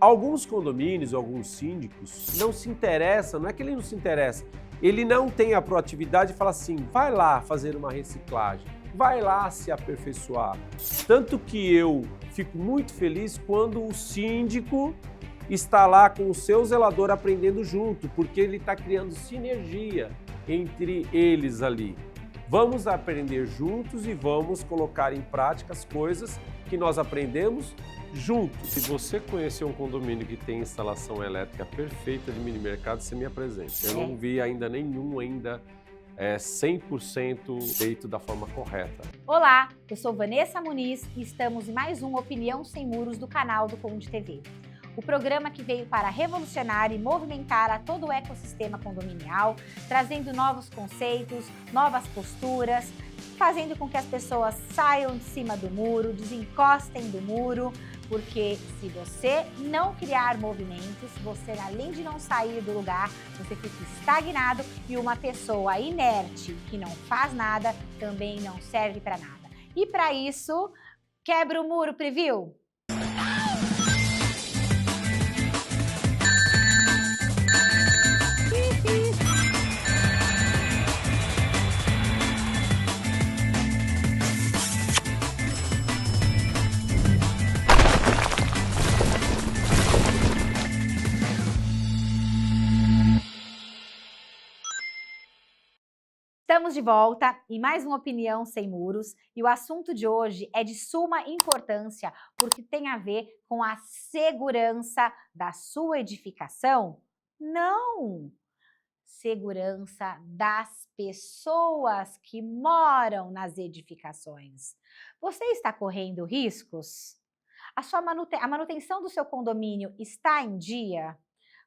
Alguns condomínios, alguns síndicos não se interessam, não é que ele não se interessa, ele não tem a proatividade de falar assim, vai lá fazer uma reciclagem, vai lá se aperfeiçoar. Tanto que eu fico muito feliz quando o síndico está lá com o seu zelador aprendendo junto, porque ele está criando sinergia entre eles ali. Vamos aprender juntos e vamos colocar em prática as coisas que nós aprendemos juntos. Se você conhecer um condomínio que tem instalação elétrica perfeita de mini mercado, você me apresenta. Eu não vi ainda nenhum 100% feito da forma correta. Olá, eu sou Vanessa Muniz e estamos em mais um Opinião Sem Muros do canal do Conde TV. O programa que veio para revolucionar e movimentar a todo o ecossistema condominial, trazendo novos conceitos, novas posturas, fazendo com que as pessoas saiam de cima do muro, desencostem do muro, porque se você não criar movimentos, você além de não sair do lugar, você fica estagnado e uma pessoa inerte que não faz nada também não serve para nada. E para isso, quebra o muro, Preview! Estamos de volta em mais uma Opinião Sem Muros e o assunto de hoje é de suma importância porque tem a ver com a segurança da sua edificação? Não! Segurança das pessoas que moram nas edificações. Você está correndo riscos? A manutenção do seu condomínio está em dia?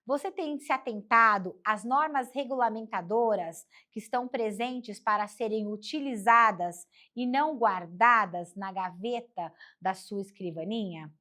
Você tem se atentado às normas regulamentadoras que estão presentes para serem utilizadas e não guardadas na gaveta da sua escrivaninha?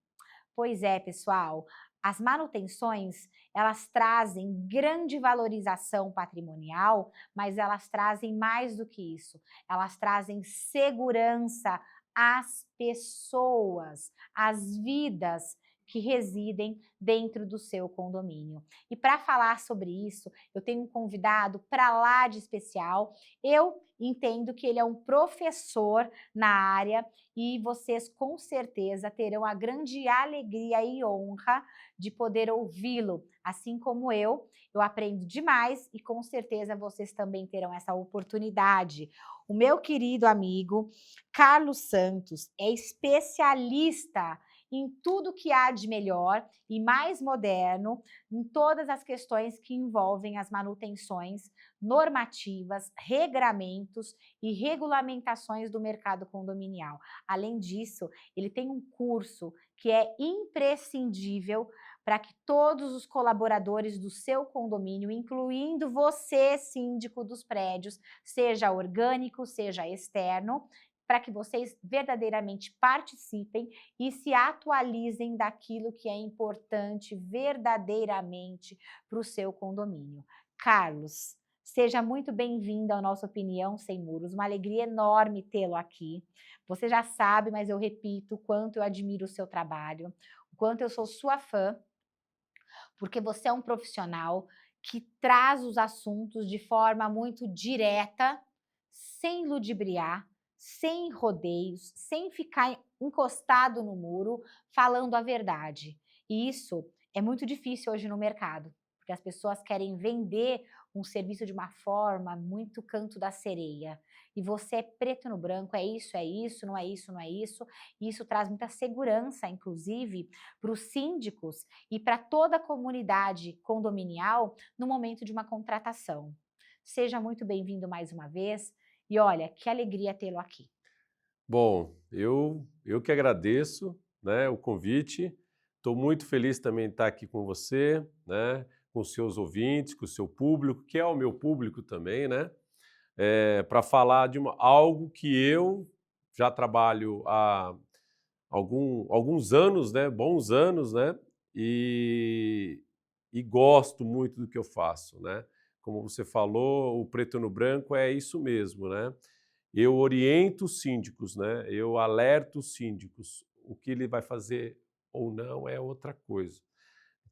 Pois é, pessoal, as manutenções, elas trazem grande valorização patrimonial, mas elas trazem mais do que isso. Elas trazem segurança às pessoas, às vidas que residem dentro do seu condomínio. E para falar sobre isso, eu tenho um convidado para lá de especial. Eu entendo que ele é um professor na área e vocês com certeza terão a grande alegria e honra de poder ouvi-lo, assim como eu aprendo demais e com certeza vocês também terão essa oportunidade. O meu querido amigo Carlos Santos é especialista em tudo que há de melhor e mais moderno em todas as questões que envolvem as manutenções normativas, regramentos e regulamentações do mercado condominial. Além disso, ele tem um curso que é imprescindível para que todos os colaboradores do seu condomínio, incluindo você, síndico dos prédios, seja orgânico, seja externo, para que vocês verdadeiramente participem e se atualizem daquilo que é importante verdadeiramente para o seu condomínio. Carlos, seja muito bem-vindo à nossa Opinião Sem Muros, uma alegria enorme tê-lo aqui. Você já sabe, mas eu repito o quanto eu admiro o seu trabalho, o quanto eu sou sua fã, porque você é um profissional que traz os assuntos de forma muito direta, sem ludibriar, sem rodeios, sem ficar encostado no muro, falando a verdade. E isso é muito difícil hoje no mercado, porque as pessoas querem vender um serviço de uma forma muito canto da sereia. E você é preto no branco, é isso, não é isso, não é isso. E isso traz muita segurança, inclusive, para os síndicos e para toda a comunidade condominial no momento de uma contratação. Seja muito bem-vindo mais uma vez. E olha, que alegria tê-lo aqui. Bom, eu que agradeço, né, o convite. Estou muito feliz também de estar aqui com você, né, com os seus ouvintes, com o seu público, que é o meu público também, né, para falar de algo que eu já trabalho há alguns anos, né, bons anos, né, e gosto muito do que eu faço, né. Como você falou, o preto no branco é isso mesmo, né. Eu oriento os síndicos, né, eu alerto os síndicos. O que ele vai fazer ou não é outra coisa.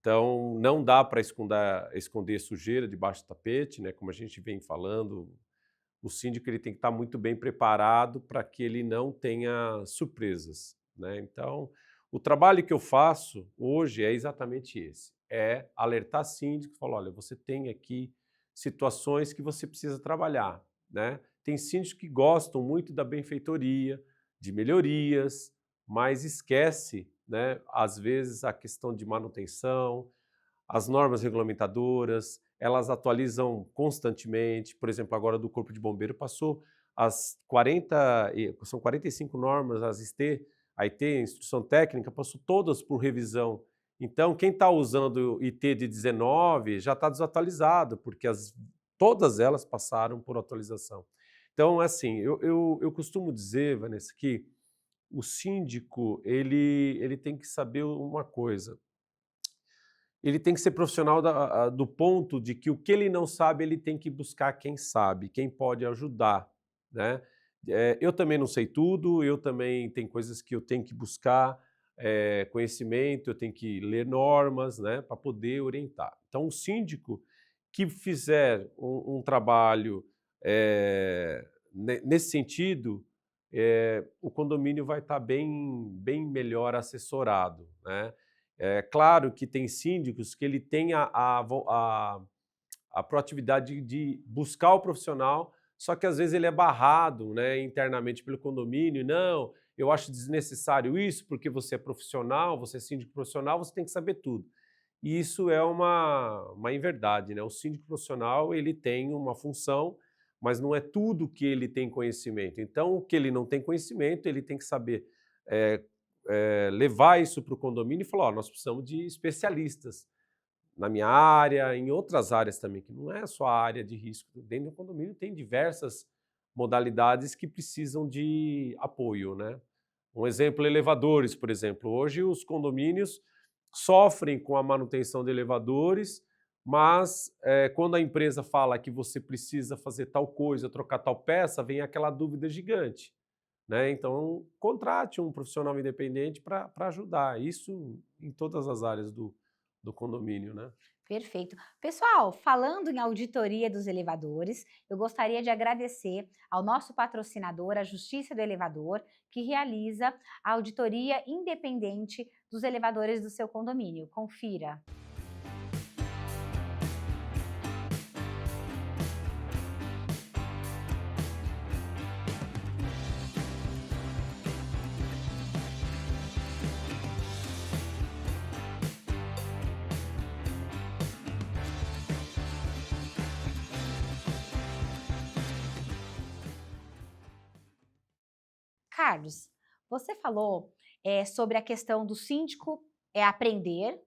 Então, não dá para esconder sujeira debaixo do tapete, né? Como a gente vem falando, o síndico ele tem que estar muito bem preparado para que ele não tenha surpresas, né? Então, o trabalho que eu faço hoje é exatamente esse, é alertar síndico e falar, olha, você tem aqui situações que você precisa trabalhar, né? Tem síndicos que gostam muito da benfeitoria, de melhorias, mas esquece, né, às vezes, a questão de manutenção, as normas regulamentadoras, elas atualizam constantemente. Por exemplo, agora do Corpo de Bombeiro passou as 40, são 45 normas, as IST, a IT, Instrução Técnica, passou todas por revisão. Então, quem está usando IT de 19 já está desatualizado, porque todas elas passaram por atualização. Então, assim, eu costumo dizer, Vanessa, que o síndico ele tem que saber uma coisa, ele tem que ser profissional do ponto de que o que ele não sabe, ele tem que buscar quem sabe, quem pode ajudar, né? Eu também não sei tudo, eu também tem coisas que eu tenho que buscar conhecimento, eu tenho que ler normas, né, para poder orientar. Então, o síndico que fizer um trabalho nesse sentido, o condomínio vai estar bem melhor assessorado, né? É claro que tem síndicos que ele tem a proatividade de buscar o profissional, só que às vezes ele é barrado, né, internamente pelo condomínio. Não, eu acho desnecessário isso, porque você é profissional, você é síndico profissional, você tem que saber tudo. E isso é uma inverdade, né? O síndico profissional ele tem uma função, mas não é tudo que ele tem conhecimento. Então, o que ele não tem conhecimento, ele tem que saber levar isso para o condomínio e falar, nós precisamos de especialistas na minha área, em outras áreas também, que não é só a área de risco. Dentro do condomínio tem diversas modalidades que precisam de apoio, né? Um exemplo, elevadores, por exemplo. Hoje os condomínios sofrem com a manutenção de elevadores, mas quando a empresa fala que você precisa fazer tal coisa, trocar tal peça, vem aquela dúvida gigante, né? Então, contrate um profissional independente para ajudar. Isso em todas as áreas do condomínio, né? Perfeito. Pessoal, falando em auditoria dos elevadores, eu gostaria de agradecer ao nosso patrocinador, a Justiça do Elevador, que realiza a auditoria independente dos elevadores do seu condomínio. Confira. Carlos, você falou sobre a questão do síndico aprender,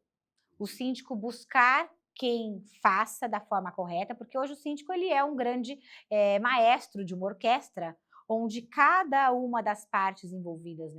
o síndico buscar quem faça da forma correta, porque hoje o síndico ele é um grande maestro de uma orquestra, onde cada uma das partes envolvidas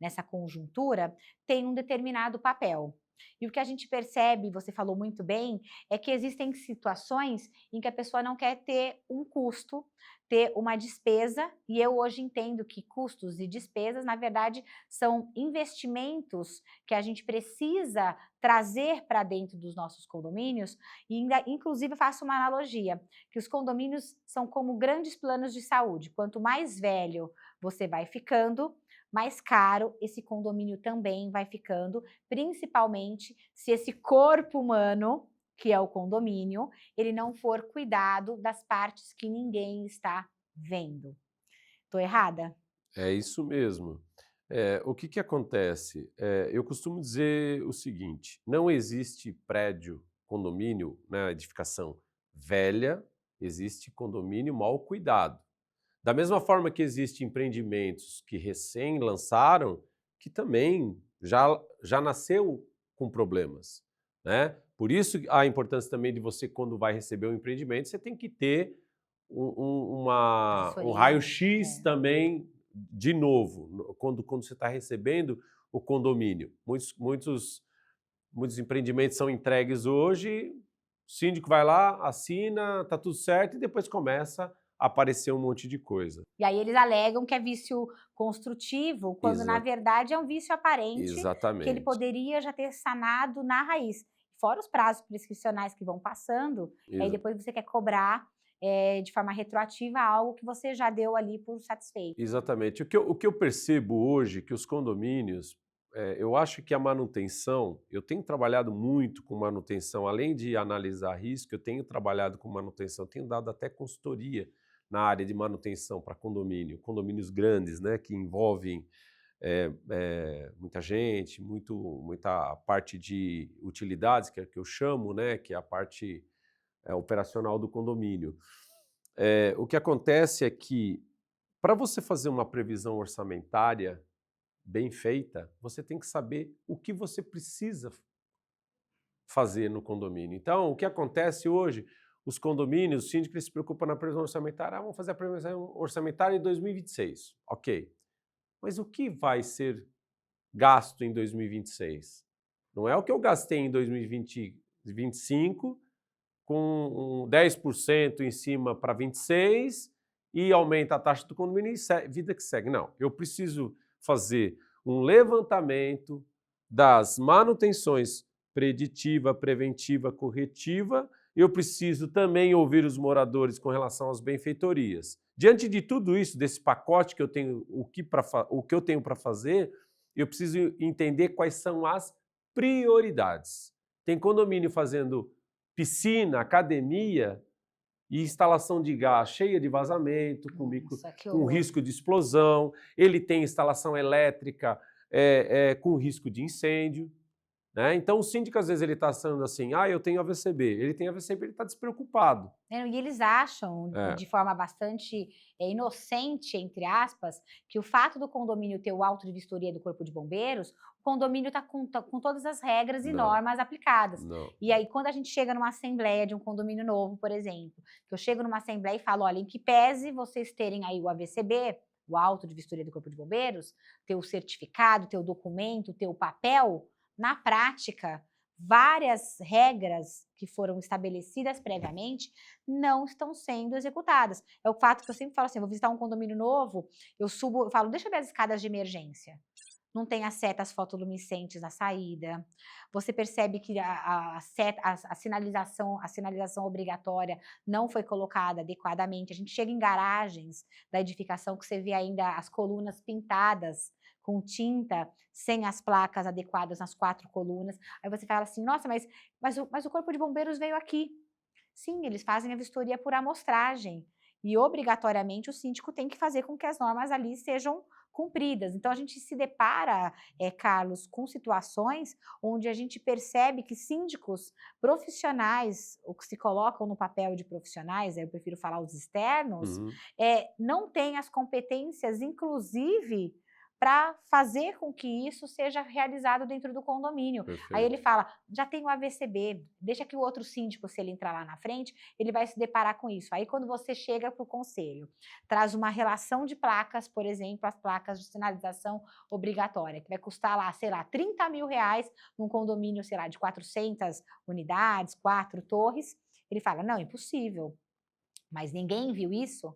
nessa conjuntura tem um determinado papel. E o que a gente percebe, você falou muito bem, é que existem situações em que a pessoa não quer ter um custo, ter uma despesa, e eu hoje entendo que custos e despesas, na verdade, são investimentos que a gente precisa trazer para dentro dos nossos condomínios, e ainda, inclusive, faço uma analogia, que os condomínios são como grandes planos de saúde. Quanto mais velho você vai ficando, mais caro esse condomínio também vai ficando, principalmente se esse corpo humano, que é o condomínio, ele não for cuidado das partes que ninguém está vendo. Estou errada? É isso mesmo. O que acontece? Eu costumo dizer o seguinte, não existe prédio, condomínio, né, edificação velha, existe condomínio mal cuidado. Da mesma forma que existem empreendimentos que recém lançaram, que também já nasceu com problemas, né? Por isso a importância também de você, quando vai receber um empreendimento, você tem que ter um Assessoria, raio-x também, de novo, quando você está recebendo o condomínio. Muitos empreendimentos são entregues hoje, o síndico vai lá, assina, está tudo certo e depois começa aparecer um monte de coisa. E aí eles alegam que é vício construtivo, quando na verdade é um vício aparente, que ele Exatamente. poderia já ter sanado na raiz. Fora os prazos prescricionais que vão passando, e aí depois você quer cobrar de forma retroativa algo que você já deu ali por satisfeito. Exatamente. O que eu percebo hoje, que os condomínios, eu acho que a manutenção, eu tenho trabalhado muito com manutenção, além de analisar risco, eu tenho trabalhado com manutenção, tenho dado até consultoria na área de manutenção para condomínios grandes, né, que envolvem muita gente, muita parte de utilidades, que é que eu chamo, né, que é a parte operacional do condomínio. O que acontece é que, para você fazer uma previsão orçamentária bem feita, você tem que saber o que você precisa fazer no condomínio. Então, o que acontece hoje, os condomínios, os síndicos se preocupam na previsão orçamentária, vamos fazer a previsão orçamentária em 2026, ok. Mas o que vai ser gasto em 2026? Não é o que eu gastei em 2025, com 10% em cima para 26 e aumenta a taxa do condomínio e vida que segue. Não, eu preciso fazer um levantamento das manutenções preditiva, preventiva, corretiva. Eu preciso também ouvir os moradores com relação às benfeitorias. Diante de tudo isso, desse pacote que eu tenho, o que eu tenho para fazer, eu preciso entender quais são as prioridades. Tem condomínio fazendo piscina, academia e instalação de gás cheia de vazamento, com risco de explosão. Ele tem instalação elétrica com risco de incêndio. Né? Então, o síndico, às vezes, ele está sendo assim, eu tenho AVCB. Ele tem AVCB, ele está despreocupado. E eles acham, de forma bastante inocente, entre aspas, que o fato do condomínio ter o auto de vistoria do Corpo de Bombeiros, o condomínio está com todas as regras e normas aplicadas. Não. E aí, quando a gente chega numa assembleia de um condomínio novo, por exemplo, que eu chego numa assembleia e falo, olha, em que pese vocês terem aí o AVCB, o auto de vistoria do Corpo de Bombeiros, ter o certificado, ter o documento, ter o papel, na prática, várias regras que foram estabelecidas previamente não estão sendo executadas. É o fato que eu sempre falo assim, vou visitar um condomínio novo, eu falo, deixa eu ver as escadas de emergência. Não tem as setas fotoluminescentes na saída. Você percebe que a sinalização obrigatória não foi colocada adequadamente. A gente chega em garagens da edificação que você vê ainda as colunas pintadas com tinta, sem as placas adequadas nas 4 colunas. Aí você fala assim, nossa, mas o Corpo de Bombeiros veio aqui. Sim, eles fazem a vistoria por amostragem. E, obrigatoriamente, o síndico tem que fazer com que as normas ali sejam cumpridas. Então, a gente se depara, Carlos, com situações onde a gente percebe que síndicos profissionais, ou que se colocam no papel de profissionais, eu prefiro falar os externos, não têm as competências, inclusive, para fazer com que isso seja realizado dentro do condomínio. Perfeito. Aí ele fala, já tem o AVCB, deixa que o outro síndico, se ele entrar lá na frente, ele vai se deparar com isso. Aí quando você chega para o conselho, traz uma relação de placas, por exemplo, as placas de sinalização obrigatória, que vai custar lá, sei lá, 30 mil reais num condomínio, sei lá, de 400 unidades, 4 torres. Ele fala, não, impossível. Mas ninguém viu isso?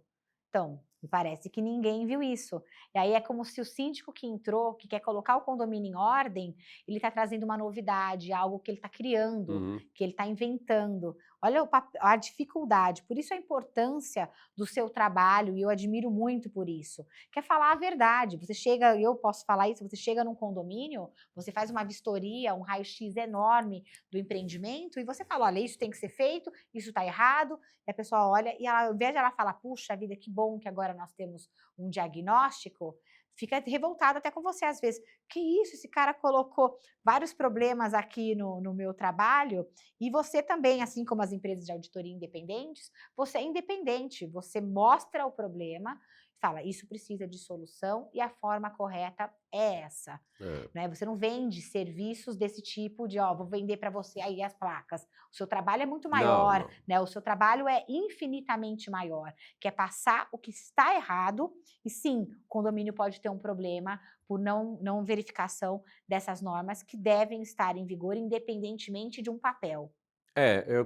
Então, me parece que ninguém viu isso. E aí é como se o síndico que entrou, que quer colocar o condomínio em ordem, ele está trazendo uma novidade, algo que ele está criando, que ele está inventando. Olha a dificuldade, por isso a importância do seu trabalho, e eu admiro muito por isso. Quer falar a verdade, você chega, eu posso falar isso, você chega num condomínio, você faz uma vistoria, um raio-x enorme do empreendimento, e você fala, olha, isso tem que ser feito, isso está errado, e a pessoa olha, e ela, ao invés de ela falar, puxa vida, que bom que agora nós temos um diagnóstico, fica revoltado até com você às vezes. Que isso, esse cara colocou vários problemas aqui no meu trabalho, e você também, assim como as empresas de auditoria independentes, você é independente, você mostra o problema, fala, isso precisa de solução e a forma correta é essa. Né? Você não vende serviços desse tipo de, vou vender para você aí as placas. O seu trabalho é muito maior, não. Né? O seu trabalho é infinitamente maior, que é passar o que está errado, e sim, o condomínio pode ter um problema por não verificação dessas normas que devem estar em vigor independentemente de um papel.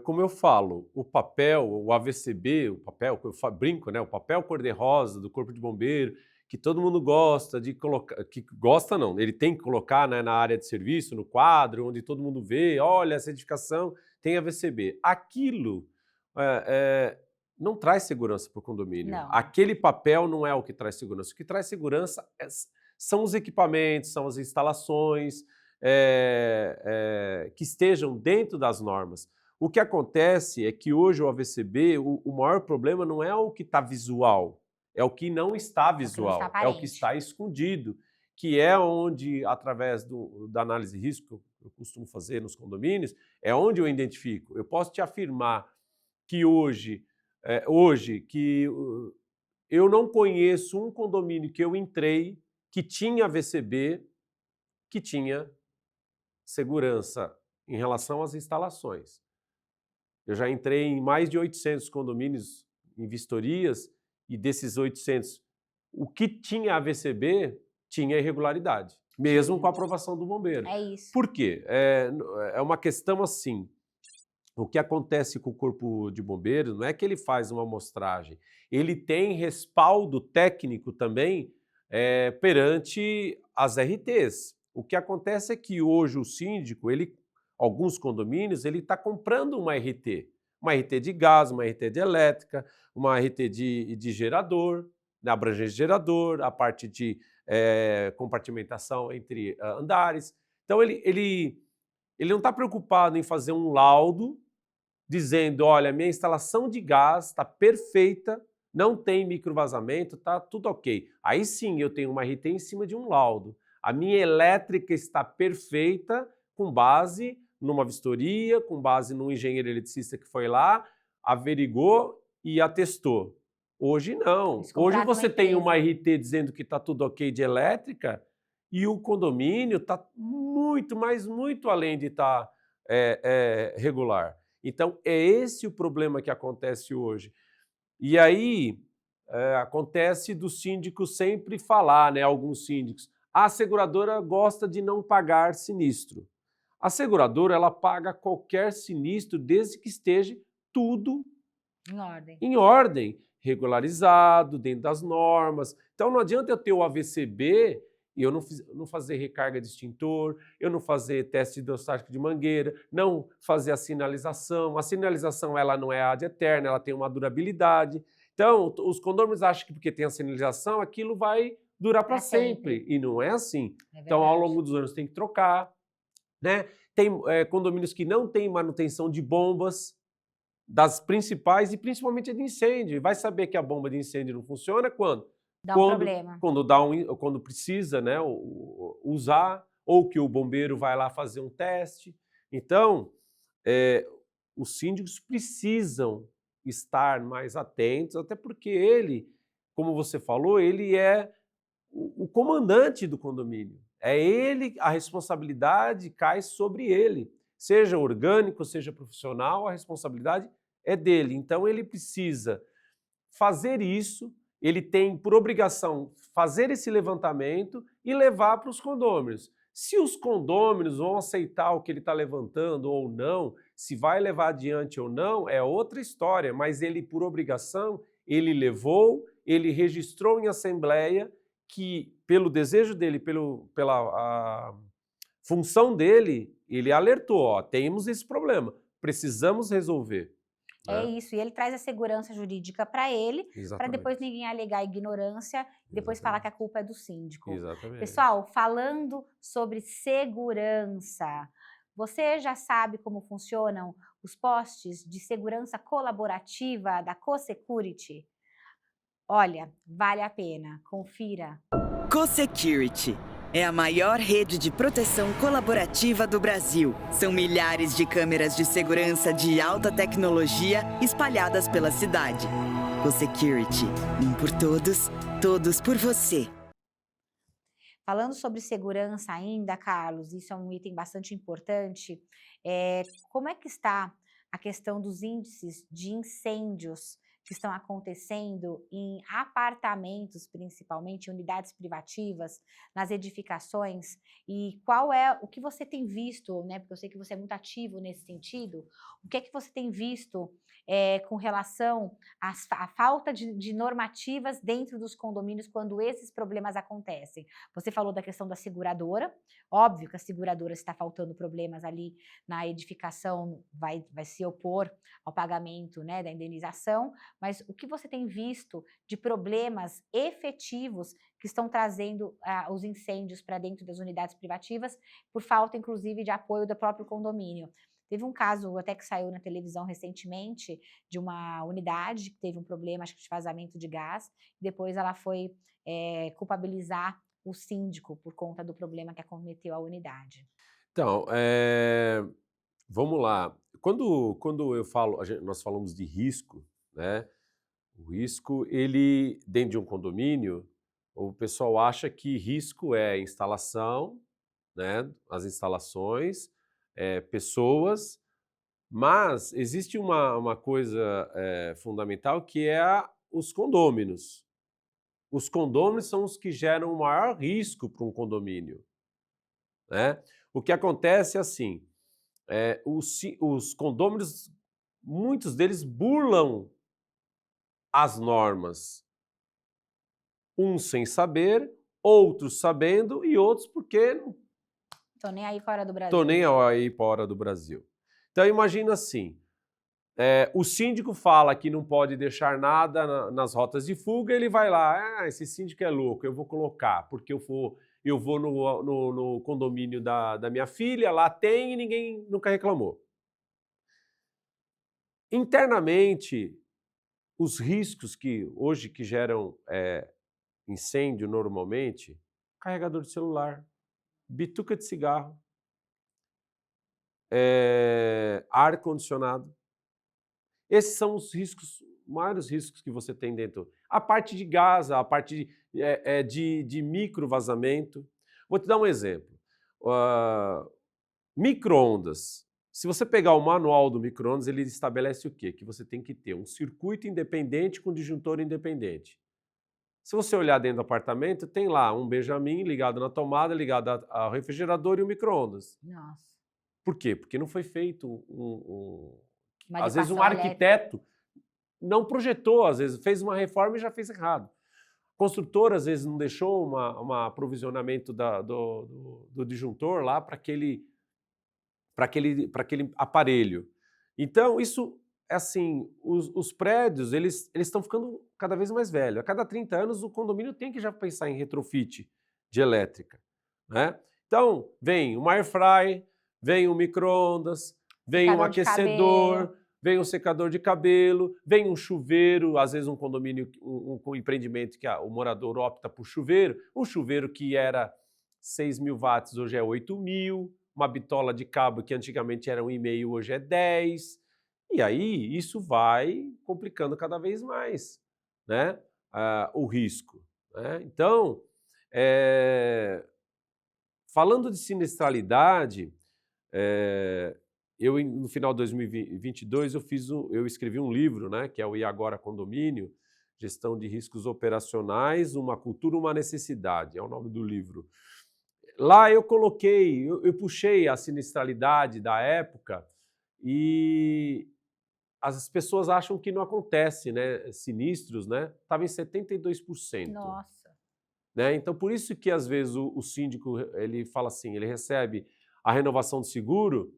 Como eu falo, o papel, o AVCB, o papel que eu brinco, né? O papel cor-de-rosa do Corpo de Bombeiro, que todo mundo gosta de colocar, que gosta não, ele tem que colocar, né, na área de serviço, no quadro, onde todo mundo vê, olha, essa edificação tem AVCB. Aquilo é, é, não traz segurança para o condomínio. Não. Aquele papel não é o que traz segurança. O que traz segurança são os equipamentos, são as instalações que estejam dentro das normas. O que acontece é que hoje o AVCB, o maior problema não é o que está visual, é o que não está visual, é o que está escondido, que é onde, através da análise de risco, que eu costumo fazer nos condomínios, é onde eu identifico. Eu posso te afirmar que hoje eu não conheço um condomínio que eu entrei que tinha AVCB, que tinha segurança em relação às instalações. Eu já entrei em mais de 800 condomínios em vistorias e desses 800, o que tinha AVCB tinha irregularidade, mesmo com a aprovação do bombeiro. É isso. Por quê? É uma questão assim, o que acontece com o Corpo de Bombeiros não é que ele faz uma amostragem, ele tem respaldo técnico também perante as RTs. O que acontece é que hoje o síndico, alguns condomínios, ele está comprando uma RT de gás, uma RT de elétrica, uma RT de gerador, na abrangência de gerador, a parte de compartimentação entre andares. Então, ele não está preocupado em fazer um laudo dizendo, olha, minha instalação de gás está perfeita, não tem microvazamento, está tudo ok. Aí sim eu tenho uma RT em cima de um laudo. A minha elétrica está perfeita com base numa vistoria, com base num engenheiro eletricista que foi lá, averigou e atestou. Hoje não. Hoje você tem uma RT dizendo que está tudo ok de elétrica e o condomínio está muito, mas muito além de estar regular. Então, é esse o problema que acontece hoje. E aí, acontece do síndico sempre falar, né, alguns síndicos, a seguradora gosta de não pagar sinistro. A seguradora, ela paga qualquer sinistro desde que esteja tudo em ordem, regularizado, dentro das normas. Então, não adianta eu ter o AVCB e eu não fazer recarga de extintor, eu não fazer teste hidrostático de mangueira, não fazer a sinalização. A sinalização ela não é ad eterna, ela tem uma durabilidade. Então, os condôminos acham que porque tem a sinalização, aquilo vai durar para sempre. E não é assim. Então, ao longo dos anos tem que trocar. Né? Tem condomínios que não têm manutenção de bombas, das principais e principalmente a de incêndio. Vai saber que a bomba de incêndio não funciona quando? Dá um problema. Quando precisa, né, usar, ou que o bombeiro vai lá fazer um teste. Então, os síndicos precisam estar mais atentos, até porque ele, como você falou, ele é o comandante do condomínio. É ele, a responsabilidade cai sobre ele. Seja orgânico, seja profissional, a responsabilidade é dele. Então, ele precisa fazer isso, ele tem por obrigação fazer esse levantamento e levar para os condôminos. Se os condôminos vão aceitar o que ele está levantando ou não, se vai levar adiante ou não, é outra história, mas ele, por obrigação, ele levou, ele registrou em assembleia que, pelo desejo dele, pela função dele, ele alertou, ó, temos esse problema, precisamos resolver. É isso, e ele traz a segurança jurídica para ele, para Exatamente. depois ninguém alegar ignorância e depois falar que a culpa é do síndico. Exatamente. Pessoal, falando sobre segurança, você já sabe como funcionam os postes de segurança colaborativa da CoSecurity? Olha, vale a pena, confira. CoSecurity é a maior rede de proteção colaborativa do Brasil. São milhares de câmeras de segurança de alta tecnologia espalhadas pela cidade. CoSecurity, um por todos, todos por você. Falando sobre segurança ainda, Carlos, isso é um item bastante importante. Como é que está a questão dos índices de incêndios que estão acontecendo em apartamentos, principalmente, unidades privativas, nas edificações, e qual é o que você tem visto, né? Porque eu sei que você é muito ativo nesse sentido. O que é que você tem visto com relação à falta de normativas dentro dos condomínios quando esses problemas acontecem? Você falou da questão da seguradora, óbvio que a seguradora, se está faltando problemas ali na edificação, vai se opor ao pagamento, né, da indenização, mas o que você tem visto de problemas efetivos que estão trazendo os incêndios para dentro das unidades privativas, por falta, inclusive, de apoio do próprio condomínio? Teve um caso até que saiu na televisão recentemente de uma unidade que teve um problema, acho que de vazamento de gás, e depois ela foi culpabilizar o síndico por conta do problema que acometeu a unidade. Então, vamos lá. Quando eu falo, nós falamos de risco, né? O risco, ele, dentro de um condomínio, o pessoal acha que risco é instalação, né? As instalações, pessoas, mas existe uma coisa fundamental que é os condôminos. Os condôminos são os que geram o maior risco para um condomínio, né? O que acontece é assim, os condôminos, muitos deles burlam as normas, uns sem saber, outros sabendo e outros porque não Tô nem aí fora do Brasil. estão nem aí fora do Brasil. Então imagina assim, o síndico fala que não pode deixar nada nas rotas de fuga, ele vai lá, esse síndico é louco, eu vou colocar, porque eu vou no condomínio da minha filha, lá tem e ninguém nunca reclamou. Internamente, os riscos que hoje que geram incêndio normalmente, carregador de celular, bituca de cigarro, ar-condicionado. Esses são os riscos, maiores riscos que você tem dentro. A parte de gás, a parte de micro vazamento. Vou te dar um exemplo. Micro-ondas. Se você pegar o manual do micro-ondas, ele estabelece o quê? Que você tem que ter um circuito independente com disjuntor independente. Se você olhar dentro do apartamento, tem lá um Benjamin ligado na tomada, ligado ao refrigerador e o micro-ondas. Nossa. Por quê? Porque não foi feito Uma às vezes um equação arquiteto não projetou, às vezes fez uma reforma e já fez errado. O construtor, às vezes, não deixou um aprovisionamento do disjuntor lá para aquele aparelho. Então, isso é assim, os prédios, eles estão ficando cada vez mais velhos. A cada 30 anos, o condomínio tem que já pensar em retrofit de elétrica, né? Então, vem uma air fry, vem um micro-ondas, vem um aquecedor, vem um secador de cabelo, vem um chuveiro, às vezes um condomínio, um empreendimento que o morador opta por chuveiro, um chuveiro que era 6.000 watts, hoje é 8.000, uma bitola de cabo que antigamente era 1,5, hoje é 10, e aí isso vai complicando cada vez mais, né, o risco, né? Então, falando de sinistralidade, no final de 2022 eu escrevi um livro, né, que é o E Agora Condomínio, Gestão de Riscos Operacionais, uma Cultura, uma Necessidade, é o nome do livro. Lá eu coloquei, eu puxei a sinistralidade da época e as pessoas acham que não acontece, né, sinistros, né, estava em 72%. Nossa. Né? Então, por isso que às vezes o síndico, ele fala assim, ele recebe a renovação de seguro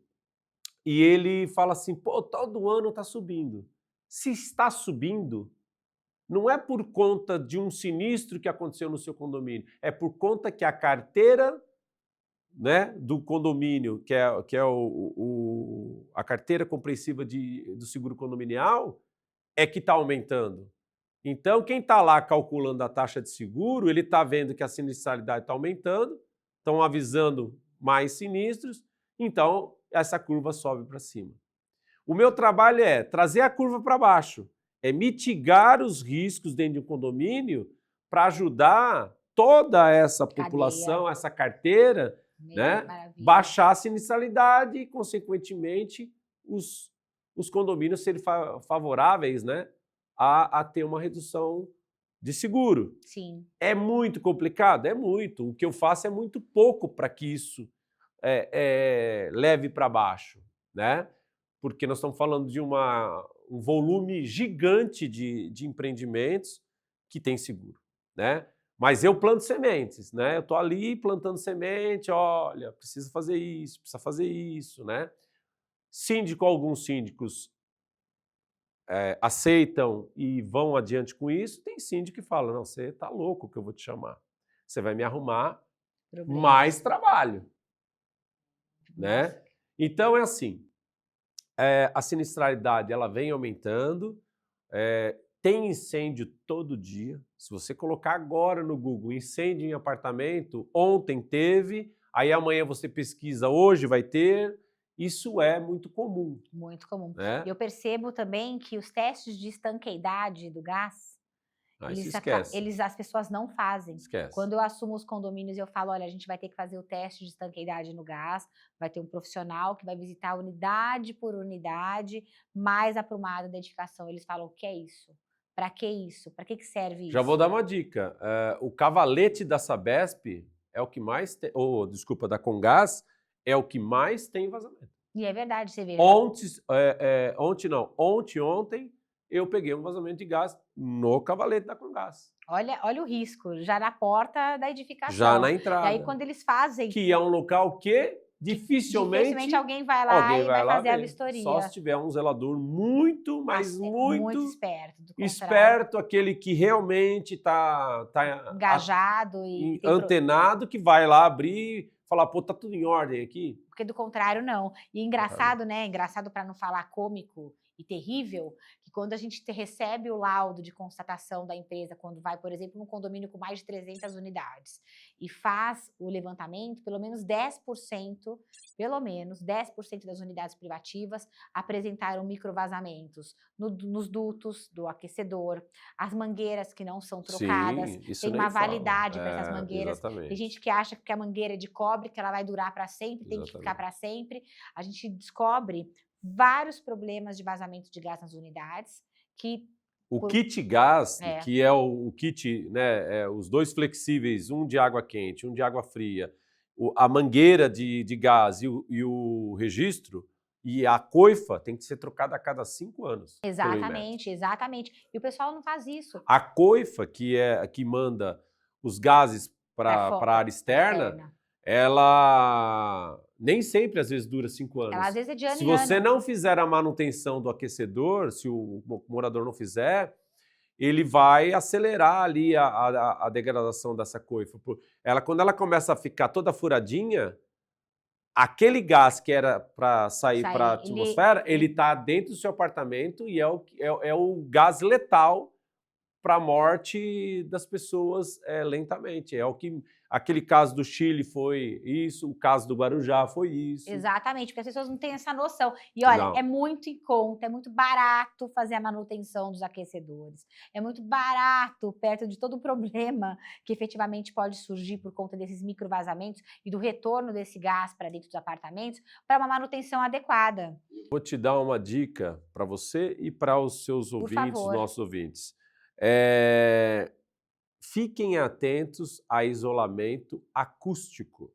e ele fala assim, pô, todo ano está subindo. Se está subindo, não é por conta de um sinistro que aconteceu no seu condomínio, é por conta que a carteira, né, do condomínio, que é a carteira compreensiva do seguro condominial, é que está aumentando. Então, quem está lá calculando a taxa de seguro, ele está vendo que a sinistralidade está aumentando, estão avisando mais sinistros, então essa curva sobe para cima. O meu trabalho é trazer a curva para baixo, é mitigar os riscos dentro de um condomínio para ajudar toda essa população, essa carteira, né, baixar a sinistralidade e, consequentemente, os condomínios serem favoráveis, né, a ter uma redução de seguro. Sim. É muito complicado? É muito. O que eu faço é muito pouco para que isso leve para baixo, né? Porque nós estamos falando de um volume gigante de empreendimentos que tem seguro, né? Mas eu planto sementes, né? Eu estou ali plantando semente, olha, precisa fazer isso, né? Alguns síndicos aceitam e vão adiante com isso. Tem síndico que fala, não, você está louco que eu vou te chamar. Você vai me arrumar mais trabalho, né? Então é assim, a sinistralidade ela vem aumentando, tem incêndio todo dia. Se você colocar agora no Google incêndio em apartamento, ontem teve, aí amanhã você pesquisa, hoje vai ter. Isso é muito comum. Muito comum. Né? Eu percebo também que os testes de estanqueidade do gás, as pessoas não fazem. Esquece. Quando eu assumo os condomínios, eu falo, olha, a gente vai ter que fazer o teste de estanqueidade no gás, vai ter um profissional que vai visitar unidade por unidade mais aprumada da edificação. Eles falam, o que é isso? Para que isso? Para que serve isso? Já vou dar uma dica. O cavalete da Sabesp é o que mais tem, desculpa, da Comgás, é o que mais tem vazamento. E é verdade, você vê. Ontem, eu peguei um vazamento de gás no cavalete da Comgás. Olha o risco, já na porta da edificação. Já na entrada. E aí quando eles fazem... Que é um local que dificilmente alguém vai lá e vai fazer ver. A vistoria. Só se tiver um zelador muito esperto, aquele que realmente está engajado e antenado, que vai lá abrir, falar, pô, tá tudo em ordem aqui. Porque do contrário não. E engraçado, né? Engraçado para não falar cômico e terrível, que quando a gente recebe o laudo de constatação da empresa, quando vai, por exemplo, num condomínio com mais de 300 unidades, e faz o levantamento, pelo menos 10% das unidades privativas apresentaram microvazamentos nos dutos do aquecedor, as mangueiras que não são trocadas, tem uma validade para essas mangueiras. Exatamente. Tem gente que acha que a mangueira é de cobre, que ela vai durar para sempre, tem que ficar para sempre. A gente descobre vários problemas de vazamento de gás nas unidades. O kit gás, que é o kit, né, os dois flexíveis, um de água quente, um de água fria, a mangueira de gás e o registro, e a coifa tem que ser trocada a cada 5 anos. Exatamente. E o pessoal não faz isso. A coifa, que manda os gases para a área externa, ela nem sempre, às vezes, dura 5 anos. Ela, às vezes, é de ano Se você não fizer a manutenção do aquecedor, se o morador não fizer, ele vai acelerar ali a degradação dessa coifa. Quando ela começa a ficar toda furadinha, aquele gás que era para sair para a atmosfera, ele está dentro do seu apartamento e é o gás letal para a morte das pessoas lentamente. Aquele caso do Chile foi isso, o caso do Guarujá foi isso. Exatamente, porque as pessoas não têm essa noção. E olha, é muito em conta, é muito barato fazer a manutenção dos aquecedores. É muito barato, perto de todo o problema que efetivamente pode surgir por conta desses microvazamentos e do retorno desse gás para dentro dos apartamentos, para uma manutenção adequada. Vou te dar uma dica para você e para os seus ouvintes, nossos ouvintes. Fiquem atentos a isolamento acústico.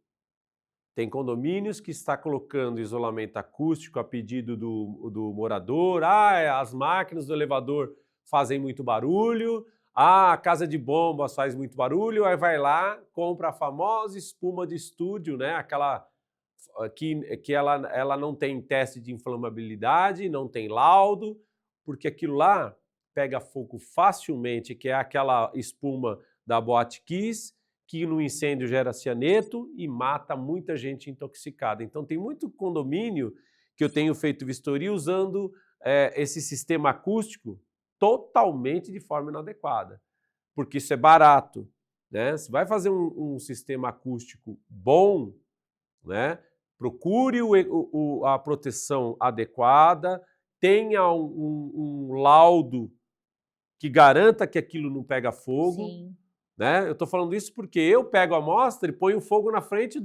Tem condomínios que está colocando isolamento acústico a pedido do morador. As máquinas do elevador fazem muito barulho. A casa de bombas faz muito barulho. Aí vai lá, compra a famosa espuma de estúdio, né? Aquela que ela não tem teste de inflamabilidade, não tem laudo, porque aquilo lá pega fogo facilmente, que é aquela espuma da Boate Kiss, que no incêndio gera cianeto e mata muita gente intoxicada. Então tem muito condomínio que eu tenho feito vistoria usando esse sistema acústico totalmente de forma inadequada, porque isso é barato, né? Se vai fazer um sistema acústico bom, né? Procure a proteção adequada, tenha um laudo que garanta que aquilo não pega fogo. Sim. né? Eu estou falando isso porque eu pego a amostra e ponho fogo na frente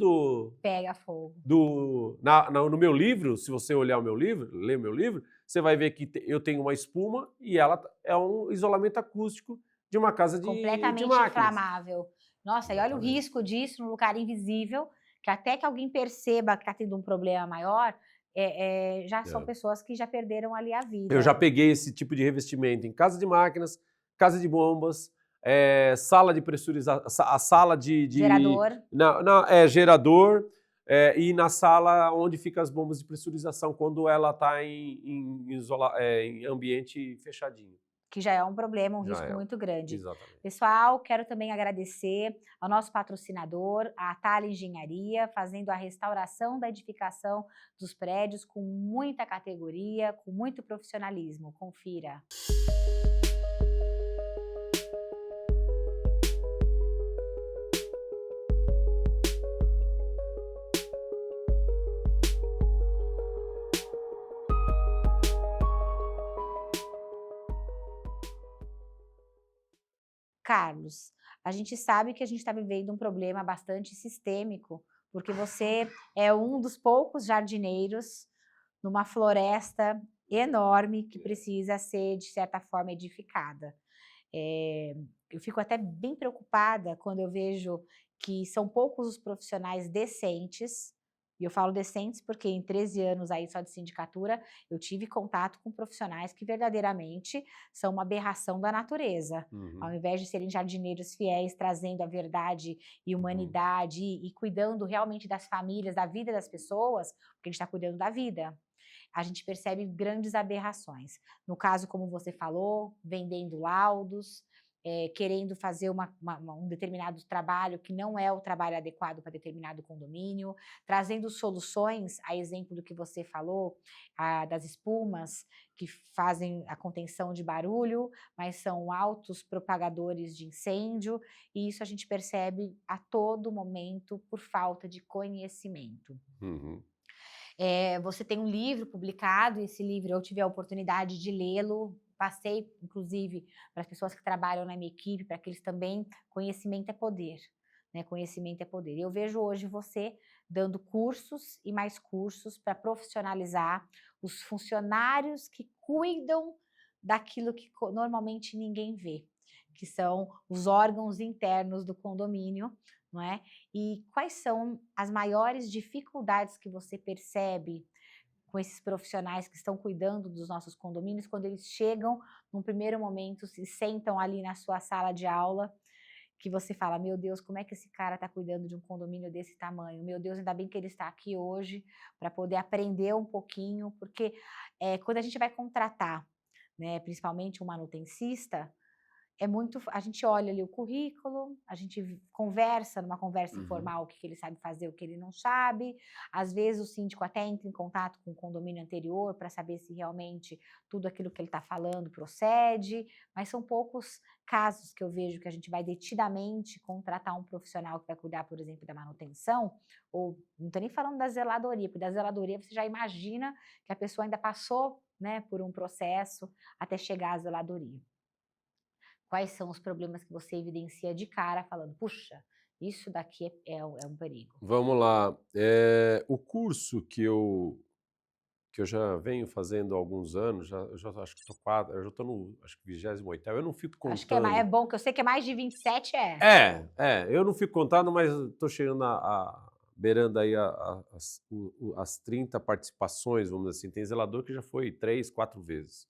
Pega fogo. no meu livro. Se você olhar o meu livro, ler o meu livro, você vai ver que eu tenho uma espuma e ela é um isolamento acústico de uma casa de Completamente máquinas. inflamável. Nossa, e olha o Exatamente. risco disso no lugar invisível, que até que alguém perceba que está tendo um problema maior, já são pessoas que já perderam ali a vida. Eu já peguei esse tipo de revestimento em casa de máquinas, casa de bombas, sala de pressurização, a sala de Gerador. gerador, e na sala onde ficam as bombas de pressurização quando ela está em ambiente fechadinho. Que já é um problema, um Já risco é. muito grande. Exatamente. Pessoal, quero também agradecer ao nosso patrocinador, a Atalha Engenharia, fazendo a restauração da edificação dos prédios com muita categoria, com muito profissionalismo. Confira. Carlos, a gente sabe que a gente está vivendo um problema bastante sistêmico, porque você é um dos poucos jardineiros numa floresta enorme que precisa ser, de certa forma, edificada. Eu fico até bem preocupada quando eu vejo que são poucos os profissionais decentes, e eu falo decentes porque em 13 anos aí só de sindicatura, eu tive contato com profissionais que verdadeiramente são uma aberração da natureza. Ao invés de serem jardineiros fiéis, trazendo a verdade e humanidade e cuidando realmente das famílias, da vida das pessoas, porque a gente está cuidando da vida, a gente percebe grandes aberrações. No caso, como você falou, vendendo laudos, querendo fazer um determinado trabalho que não é o trabalho adequado para determinado condomínio, trazendo soluções, a exemplo do que você falou, das espumas que fazem a contenção de barulho, mas são altos propagadores de incêndio, e isso a gente percebe a todo momento por falta de conhecimento. Você tem um livro publicado, esse livro eu tive a oportunidade de lê-lo, passei, inclusive, para as pessoas que trabalham na minha equipe, para que eles também, conhecimento é poder, né? Conhecimento é poder. Eu vejo hoje você dando cursos e mais cursos para profissionalizar os funcionários que cuidam daquilo que normalmente ninguém vê, que são os órgãos internos do condomínio, não é? E quais são as maiores dificuldades que você percebe com esses profissionais que estão cuidando dos nossos condomínios, quando eles chegam, num primeiro momento, se sentam ali na sua sala de aula, que você fala, meu Deus, como é que esse cara está cuidando de um condomínio desse tamanho? Meu Deus, ainda bem que ele está aqui hoje, para poder aprender um pouquinho, porque quando a gente vai contratar, né, principalmente um manutencista, a gente olha ali o currículo, a gente conversa numa conversa informal o que ele sabe fazer, o que ele não sabe. Às vezes o síndico até entra em contato com o condomínio anterior para saber se realmente tudo aquilo que ele está falando procede, mas são poucos casos que eu vejo que a gente vai detidamente contratar um profissional que vai cuidar, por exemplo, da manutenção, ou não estou nem falando da zeladoria, porque da zeladoria você já imagina que a pessoa ainda passou, né, por um processo até chegar à zeladoria. Quais são os problemas que você evidencia de cara, falando, puxa, isso daqui é um perigo? Vamos lá. O curso que eu já venho fazendo há alguns anos, eu já acho que eu já estou no acho que 28º, eu não fico Acho que é contando. bom, que eu sei que é mais de 27, Eu não fico contando, mas estou chegando beirando aí as 30 participações, vamos dizer assim. Tem zelador que já foi 3, 4 vezes.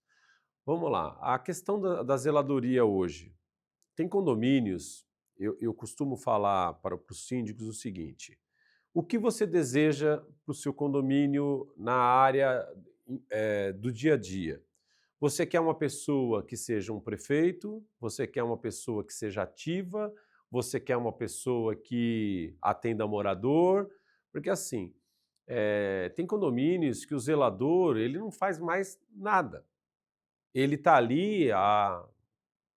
Vamos lá, a questão da zeladoria hoje. Tem condomínios, eu costumo falar para os síndicos o seguinte: o que você deseja para o seu condomínio na área do dia a dia? Você quer uma pessoa que seja um prefeito? Você quer uma pessoa que seja ativa? Você quer uma pessoa que atenda morador? Porque assim, tem condomínios que o zelador ele não faz mais nada. Ele está ali há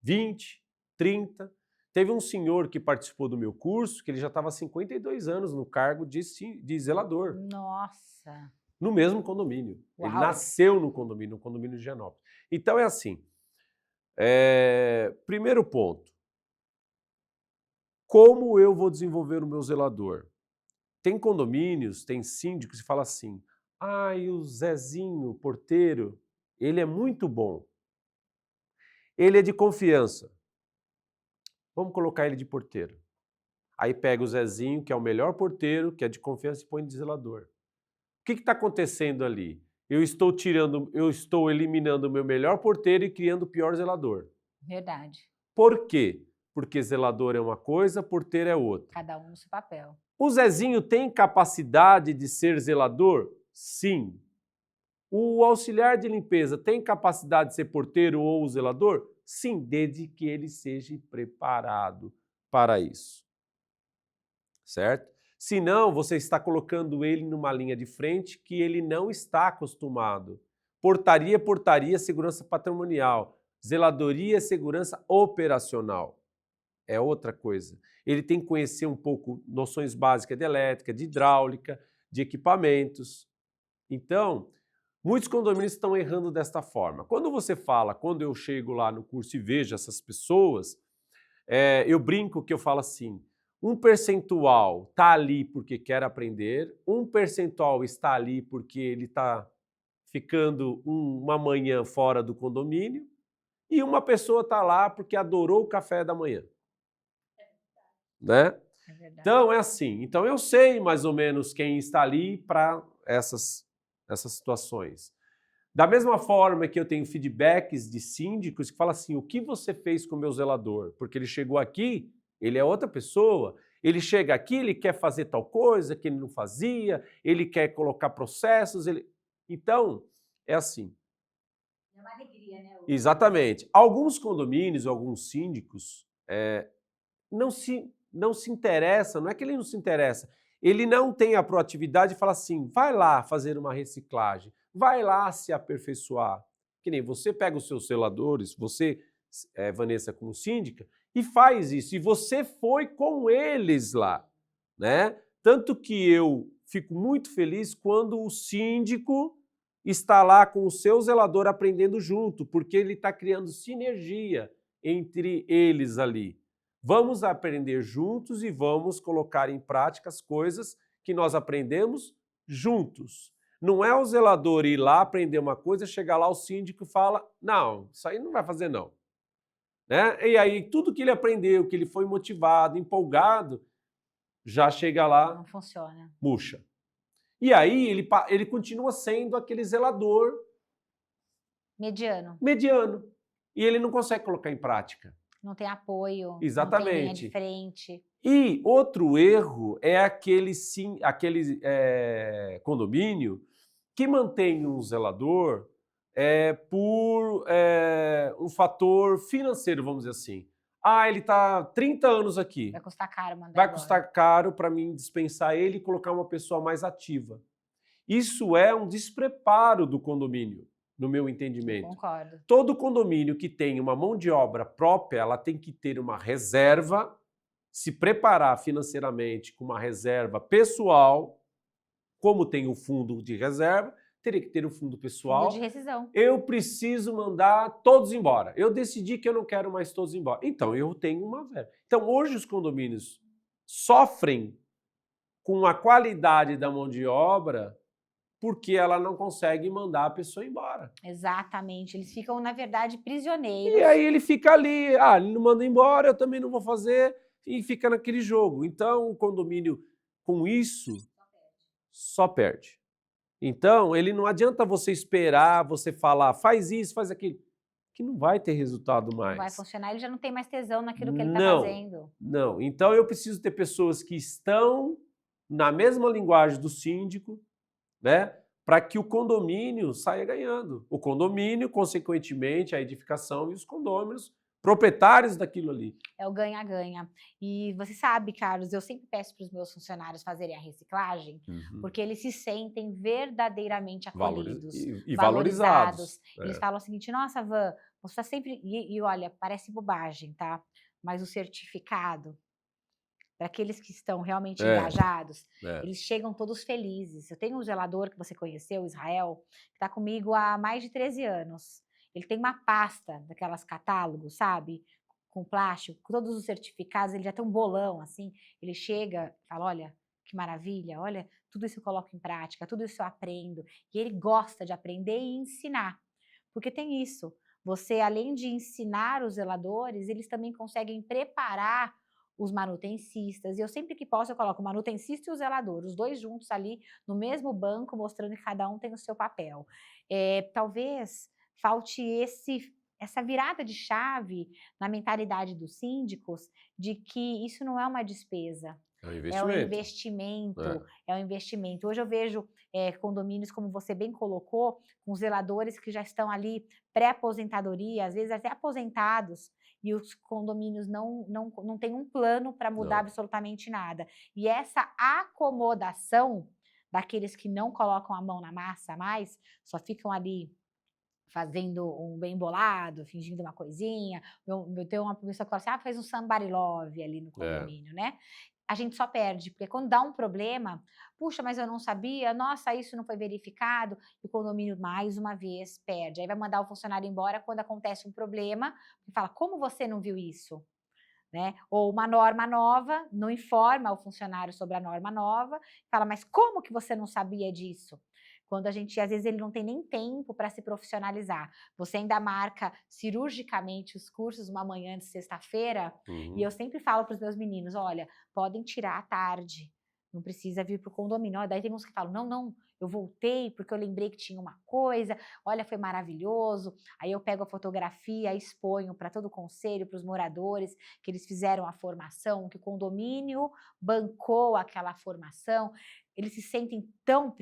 20, 30. Teve um senhor que participou do meu curso que ele já estava há 52 anos no cargo de zelador. Nossa! No mesmo condomínio. Uau. Ele nasceu no condomínio de Higienópolis. Então é assim, primeiro ponto, Como eu vou desenvolver o meu zelador? Tem condomínios, tem síndicos que falam assim, e o Zezinho, porteiro, ele é muito bom. Ele é de confiança. Vamos colocar ele de porteiro. Aí pega o Zezinho, que é o melhor porteiro, que é de confiança, e põe de zelador. O que está acontecendo ali? Eu estou eliminando o meu melhor porteiro e criando o pior zelador. Verdade. Por quê? Porque zelador é uma coisa, porteiro é outra. Cada um no seu papel. O Zezinho tem capacidade de ser zelador? Sim. O auxiliar de limpeza tem capacidade de ser porteiro ou zelador? Sim, desde que ele seja preparado para isso. Certo? Senão, você está colocando ele numa linha de frente que ele não está acostumado. Portaria, portaria, segurança patrimonial. Zeladoria, segurança operacional. É outra coisa. Ele tem que conhecer um pouco noções básicas de elétrica, de hidráulica, de equipamentos. Então, muitos condomínios estão errando desta forma. Quando eu chego lá no curso e vejo essas pessoas, eu brinco que eu falo assim, um percentual está ali porque quer aprender, um percentual está ali porque ele está ficando uma manhã fora do condomínio e uma pessoa está lá porque adorou o café da manhã. Né? É verdade. Então é assim, então eu sei mais ou menos quem está ali para essas situações. Da mesma forma que eu tenho feedbacks de síndicos que falam assim, o que você fez com o meu zelador? Porque ele chegou aqui, ele é outra pessoa, ele chega aqui, ele quer fazer tal coisa que ele não fazia, ele quer colocar processos, Então, é assim. É uma alegria, né? Exatamente. Alguns condomínios, alguns síndicos, não se interessa, não é que ele não se interessa, ele não tem a proatividade de falar assim, vai lá fazer uma reciclagem, vai lá se aperfeiçoar. Que nem você pega os seus zeladores, você, Vanessa, como síndica, e faz isso, e você foi com eles lá, né? Tanto que eu fico muito feliz quando o síndico está lá com o seu zelador aprendendo junto, porque ele está criando sinergia entre eles ali. Vamos aprender juntos e vamos colocar em prática as coisas que nós aprendemos juntos. Não é o zelador ir lá aprender uma coisa, chegar lá o síndico fala, não, isso aí não vai fazer não. Né? E aí tudo que ele aprendeu, que ele foi motivado, empolgado, já chega lá, não funciona. Murcha. E aí ele continua sendo aquele zelador mediano. E ele não consegue colocar em prática. Não tem apoio, exatamente. Não tem linha de frente. E outro erro é aquele condomínio que mantém um zelador por um fator financeiro, vamos dizer assim. Ele está 30 anos aqui. Vai custar caro mandar Vai embora. custar caro para mim dispensar ele e colocar uma pessoa mais ativa. Isso é um despreparo do condomínio, no meu entendimento. Concordo. Todo condomínio que tem uma mão de obra própria, ela tem que ter uma reserva, se preparar financeiramente com uma reserva pessoal, como tem o fundo de reserva, teria que ter o fundo pessoal. Fundo de rescisão. Eu preciso mandar todos embora. Eu decidi que eu não quero mais todos embora. Então, eu tenho uma verba. Então, hoje os condomínios sofrem com a qualidade da mão de obra porque ela não consegue mandar a pessoa embora. Exatamente. Eles ficam, na verdade, prisioneiros. E aí ele fica ali, ele não manda embora, eu também não vou fazer, e fica naquele jogo. Então, o condomínio, com isso, só perde. Então, ele não adianta você esperar, você falar, faz isso, faz aquilo, que não vai ter resultado mais. Não vai funcionar, ele já não tem mais tesão naquilo que ele está fazendo. Não, então eu preciso ter pessoas que estão na mesma linguagem do síndico, né, para que o condomínio saia ganhando. O condomínio, consequentemente, a edificação e os condôminos, proprietários daquilo ali. É o ganha-ganha. E você sabe, Carlos, eu sempre peço para os meus funcionários fazerem a reciclagem, porque eles se sentem verdadeiramente acolhidos. E valorizados. Eles falam o seguinte, nossa, Van, você está sempre... E olha, parece bobagem, tá? Mas o certificado, para aqueles que estão realmente engajados, eles chegam todos felizes. Eu tenho um zelador que você conheceu, Israel, que está comigo há mais de 13 anos. Ele tem uma pasta daquelas catálogos, sabe? com plástico, com todos os certificados, ele já tem um bolão, assim, ele chega e fala, olha, que maravilha, olha, tudo isso eu coloco em prática, tudo isso eu aprendo. E ele gosta de aprender e ensinar, porque tem isso, você além de ensinar os zeladores, eles também conseguem preparar os manutencistas, e eu sempre que posso eu coloco o manutencista e o zelador, os dois juntos ali no mesmo banco, mostrando que cada um tem o seu papel. Talvez falte essa virada de chave na mentalidade dos síndicos de que isso não é uma despesa, É um é um investimento. investimento, é um investimento. Hoje eu vejo condomínios, como você bem colocou, com zeladores que já estão ali pré-aposentadoria, às vezes até aposentados, e os condomínios não têm um plano para mudar Não. absolutamente nada. E essa acomodação daqueles que não colocam a mão na massa mais, só ficam ali fazendo um bem bolado, fingindo uma coisinha. Eu tenho uma pessoa que fala assim, faz um somebody love ali no condomínio, né? A gente só perde, porque quando dá um problema, puxa, mas eu não sabia, nossa, isso não foi verificado, e o condomínio, mais uma vez, perde. Aí vai mandar o funcionário embora quando acontece um problema, e fala, como você não viu isso? Né? Ou uma norma nova, não informa o funcionário sobre a norma nova, fala, mas como que você não sabia disso? Quando a gente, às vezes, ele não tem nem tempo para se profissionalizar. Você ainda marca cirurgicamente os cursos uma manhã de sexta-feira, e eu sempre falo para os meus meninos, olha, podem tirar à tarde, não precisa vir para o condomínio. Daí tem uns que falam, não, eu voltei porque eu lembrei que tinha uma coisa, olha, foi maravilhoso. Aí eu pego a fotografia, exponho para todo o conselho, para os moradores, que eles fizeram a formação, que o condomínio bancou aquela formação. Eles se sentem tão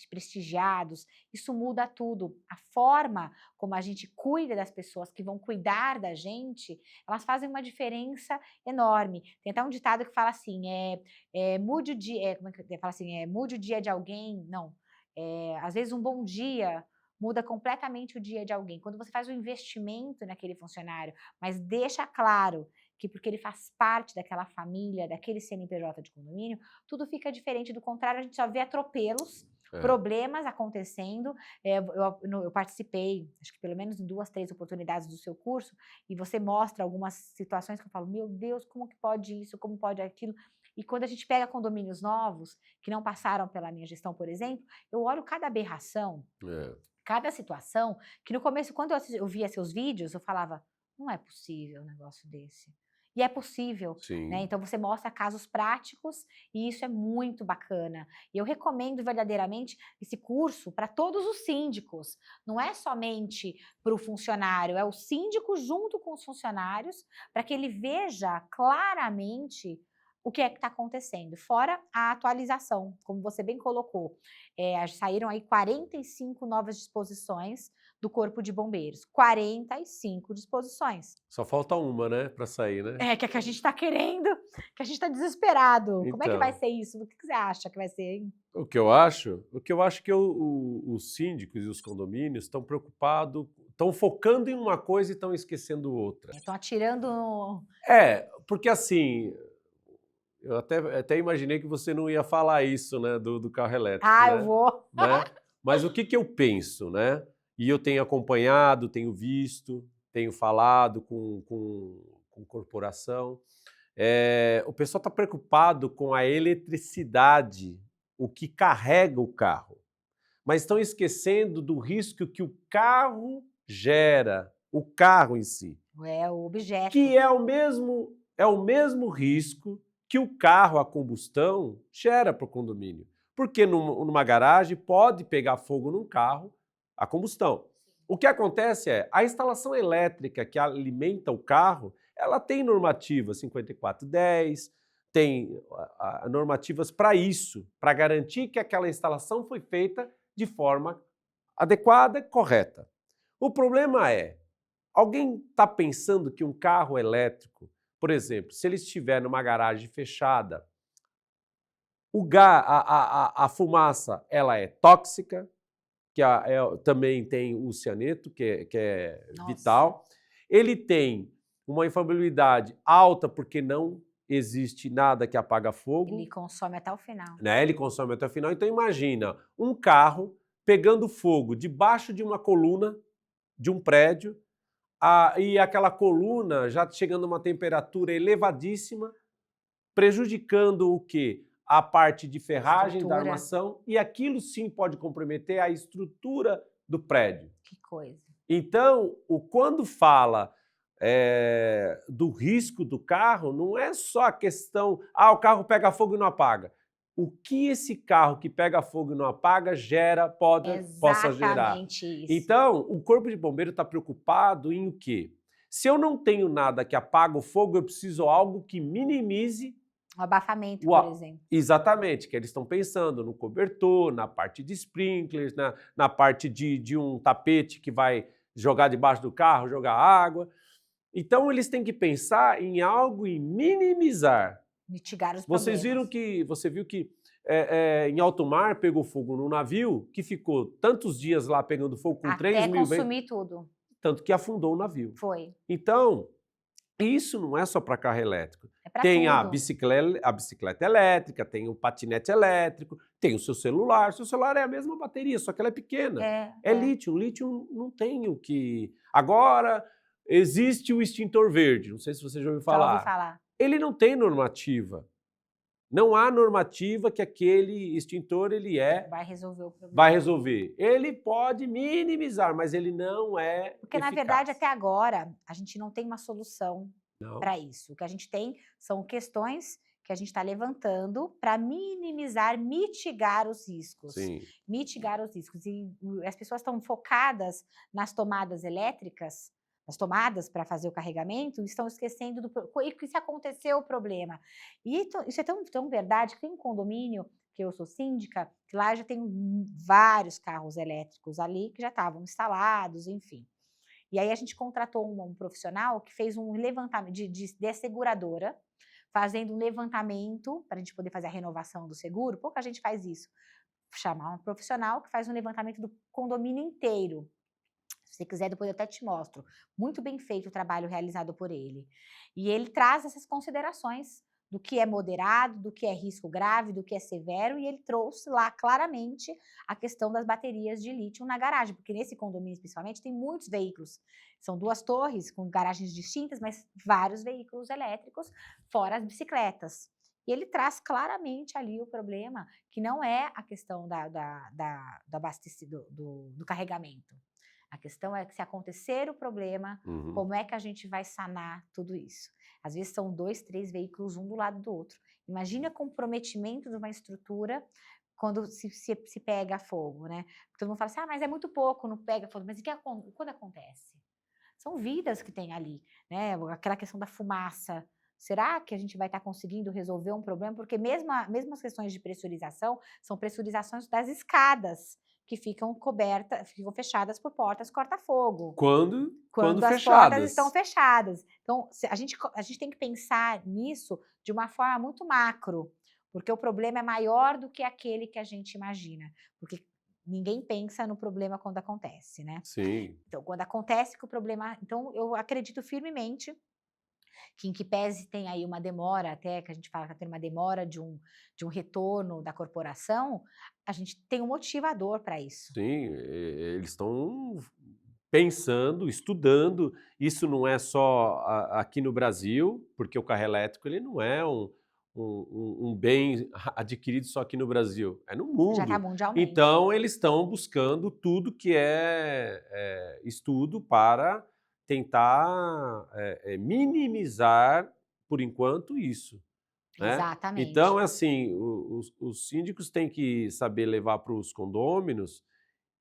prestigiados, isso muda tudo. A forma como a gente cuida das pessoas que vão cuidar da gente, elas fazem uma diferença enorme. Tem até um ditado que fala assim, mude o dia, como é que fala assim, mude o dia de alguém, não, às vezes um bom dia muda completamente o dia de alguém. Quando você faz um investimento naquele funcionário, mas deixa claro que porque ele faz parte daquela família, daquele CNPJ de condomínio, tudo fica diferente. Do contrário, a gente só vê atropelos, problemas acontecendo. Eu participei, acho que pelo menos em 2, 3 oportunidades do seu curso, e você mostra algumas situações que eu falo, meu Deus, como que pode isso, como pode aquilo? E quando a gente pega condomínios novos, que não passaram pela minha gestão, por exemplo, eu olho cada aberração, cada situação, que no começo, quando eu via seus vídeos, eu falava, não é possível um negócio desse. E é possível, né? Então você mostra casos práticos e isso é muito bacana. E eu recomendo verdadeiramente esse curso para todos os síndicos. Não é somente para o funcionário, é o síndico junto com os funcionários, para que ele veja claramente o que é que está acontecendo, fora a atualização, como você bem colocou. Saíram aí 45 novas disposições do Corpo de Bombeiros, 45 disposições. Só falta uma, né, para sair, né? Que é que a gente está querendo, que a gente está desesperado. Então, como é que vai ser isso? O que você acha que vai ser, hein? O que eu acho é que os síndicos e os condomínios estão preocupados, estão focando em uma coisa e estão esquecendo outra. Estão atirando... Porque assim, eu até imaginei que você não ia falar isso, né, do carro elétrico, né? eu vou! Né? Mas o que eu penso, né? E eu tenho acompanhado, tenho visto, tenho falado com corporação, o pessoal está preocupado com a eletricidade, o que carrega o carro, mas estão esquecendo do risco que o carro gera, o carro em si. O objeto. Que é o mesmo risco que o carro a combustão gera para o condomínio. Porque numa garagem pode pegar fogo num carro a combustão. O que acontece a instalação elétrica que alimenta o carro, ela tem normativa 5410, tem normativas para isso, para garantir que aquela instalação foi feita de forma adequada, correta. O problema alguém está pensando que um carro elétrico, por exemplo, se ele estiver numa garagem fechada, a fumaça ela é tóxica, que também tem o cianeto, que é vital. Ele tem uma inflamabilidade alta, porque não existe nada que apaga fogo. Ele consome até o final. Né? Ele consome até o final. Então imagina um carro pegando fogo debaixo de uma coluna de um prédio, e aquela coluna já chegando a uma temperatura elevadíssima, prejudicando o quê? A parte de ferragem da Estrutura. armação, e aquilo sim pode comprometer a estrutura do prédio. Que coisa. Então, quando fala do risco do carro, não é só a questão, o carro pega fogo e não apaga. O que esse carro que pega fogo e não apaga possa gerar. Exatamente isso. Então, o Corpo de Bombeiro está preocupado em o quê? Se eu não tenho nada que apaga o fogo, eu preciso de algo que minimize O abafamento, por exemplo. Exatamente, que eles estão pensando no cobertor, na parte de sprinklers, na parte de um tapete que vai jogar debaixo do carro, jogar água. Então, eles têm que pensar em algo e minimizar. Mitigar os problemas. Você viu que em alto mar pegou fogo num navio que ficou tantos dias lá pegando fogo com 3 Até mil consumir tudo. tanto que afundou o navio. Foi. Então, isso não é só para carro elétrico. É pra Tem a tudo. bicicleta elétrica, tem o patinete elétrico, tem o seu celular. O seu celular é a mesma bateria, só que ela é pequena. É lítio. O lítio não tem o que... Agora, existe o extintor verde. Não sei se você já ouviu falar. Já ouvi falar. Ele não tem normativa. Não há normativa que aquele extintor Vai resolver o problema. vai resolver. Ele pode minimizar, mas ele não é Porque, na verdade, até agora, a gente não tem uma solução para isso. O que a gente tem são questões que a gente está levantando para minimizar, mitigar os riscos. Sim. Mitigar os riscos. E as pessoas estão focadas nas tomadas elétricas, as tomadas para fazer o carregamento, estão esquecendo e se aconteceu o problema. E isso é tão verdade que tem um condomínio, que eu sou síndica, que lá já tem vários carros elétricos ali que já estavam instalados, enfim. E aí a gente contratou um profissional que fez um levantamento de seguradora, fazendo um levantamento para a gente poder fazer a renovação do seguro. Pouca gente faz isso. Chamar um profissional que faz um levantamento do condomínio inteiro. Se você quiser, depois eu até te mostro. Muito bem feito o trabalho realizado por ele. E ele traz essas considerações do que é moderado, do que é risco grave, do que é severo, e ele trouxe lá claramente a questão das baterias de lítio na garagem, porque nesse condomínio especialmente tem muitos veículos. São 2 torres com garagens distintas, mas vários veículos elétricos, fora as bicicletas. E ele traz claramente ali o problema, que não é a questão do carregamento. A questão é que se acontecer o problema, como é que a gente vai sanar tudo isso? Às vezes são 2, 3 veículos, um do lado do outro. Imagina o comprometimento de uma estrutura quando se pega fogo, né? Todo mundo fala assim, mas é muito pouco, não pega fogo. Mas quando acontece? São vidas que tem ali, né? Aquela questão da fumaça. Será que a gente vai estar conseguindo resolver um problema? Porque mesmo as questões de pressurização, são pressurizações das escadas, que ficam fechadas por portas corta-fogo. Quando as fechadas. Portas estão fechadas. Então, a gente tem que pensar nisso de uma forma muito macro, porque o problema é maior do que aquele que a gente imagina. Porque ninguém pensa no problema quando acontece, né? Sim. Então, quando acontece que o problema... Então, eu acredito firmemente que em que pese tem aí uma demora, até que a gente fala que tem uma demora de um retorno da corporação, a gente tem um motivador para isso. Sim, eles estão pensando, estudando. Isso não é só aqui no Brasil, porque o carro elétrico ele não é um bem adquirido só aqui no Brasil, é no mundo. Já está mundialmente. Então, eles estão buscando tudo que é estudo para tentar minimizar, por enquanto, isso. Né? Exatamente. Então, assim, os síndicos têm que saber levar para os condôminos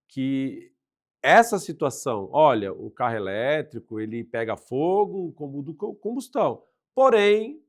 que essa situação, olha, o carro elétrico, ele pega fogo como combustão, porém,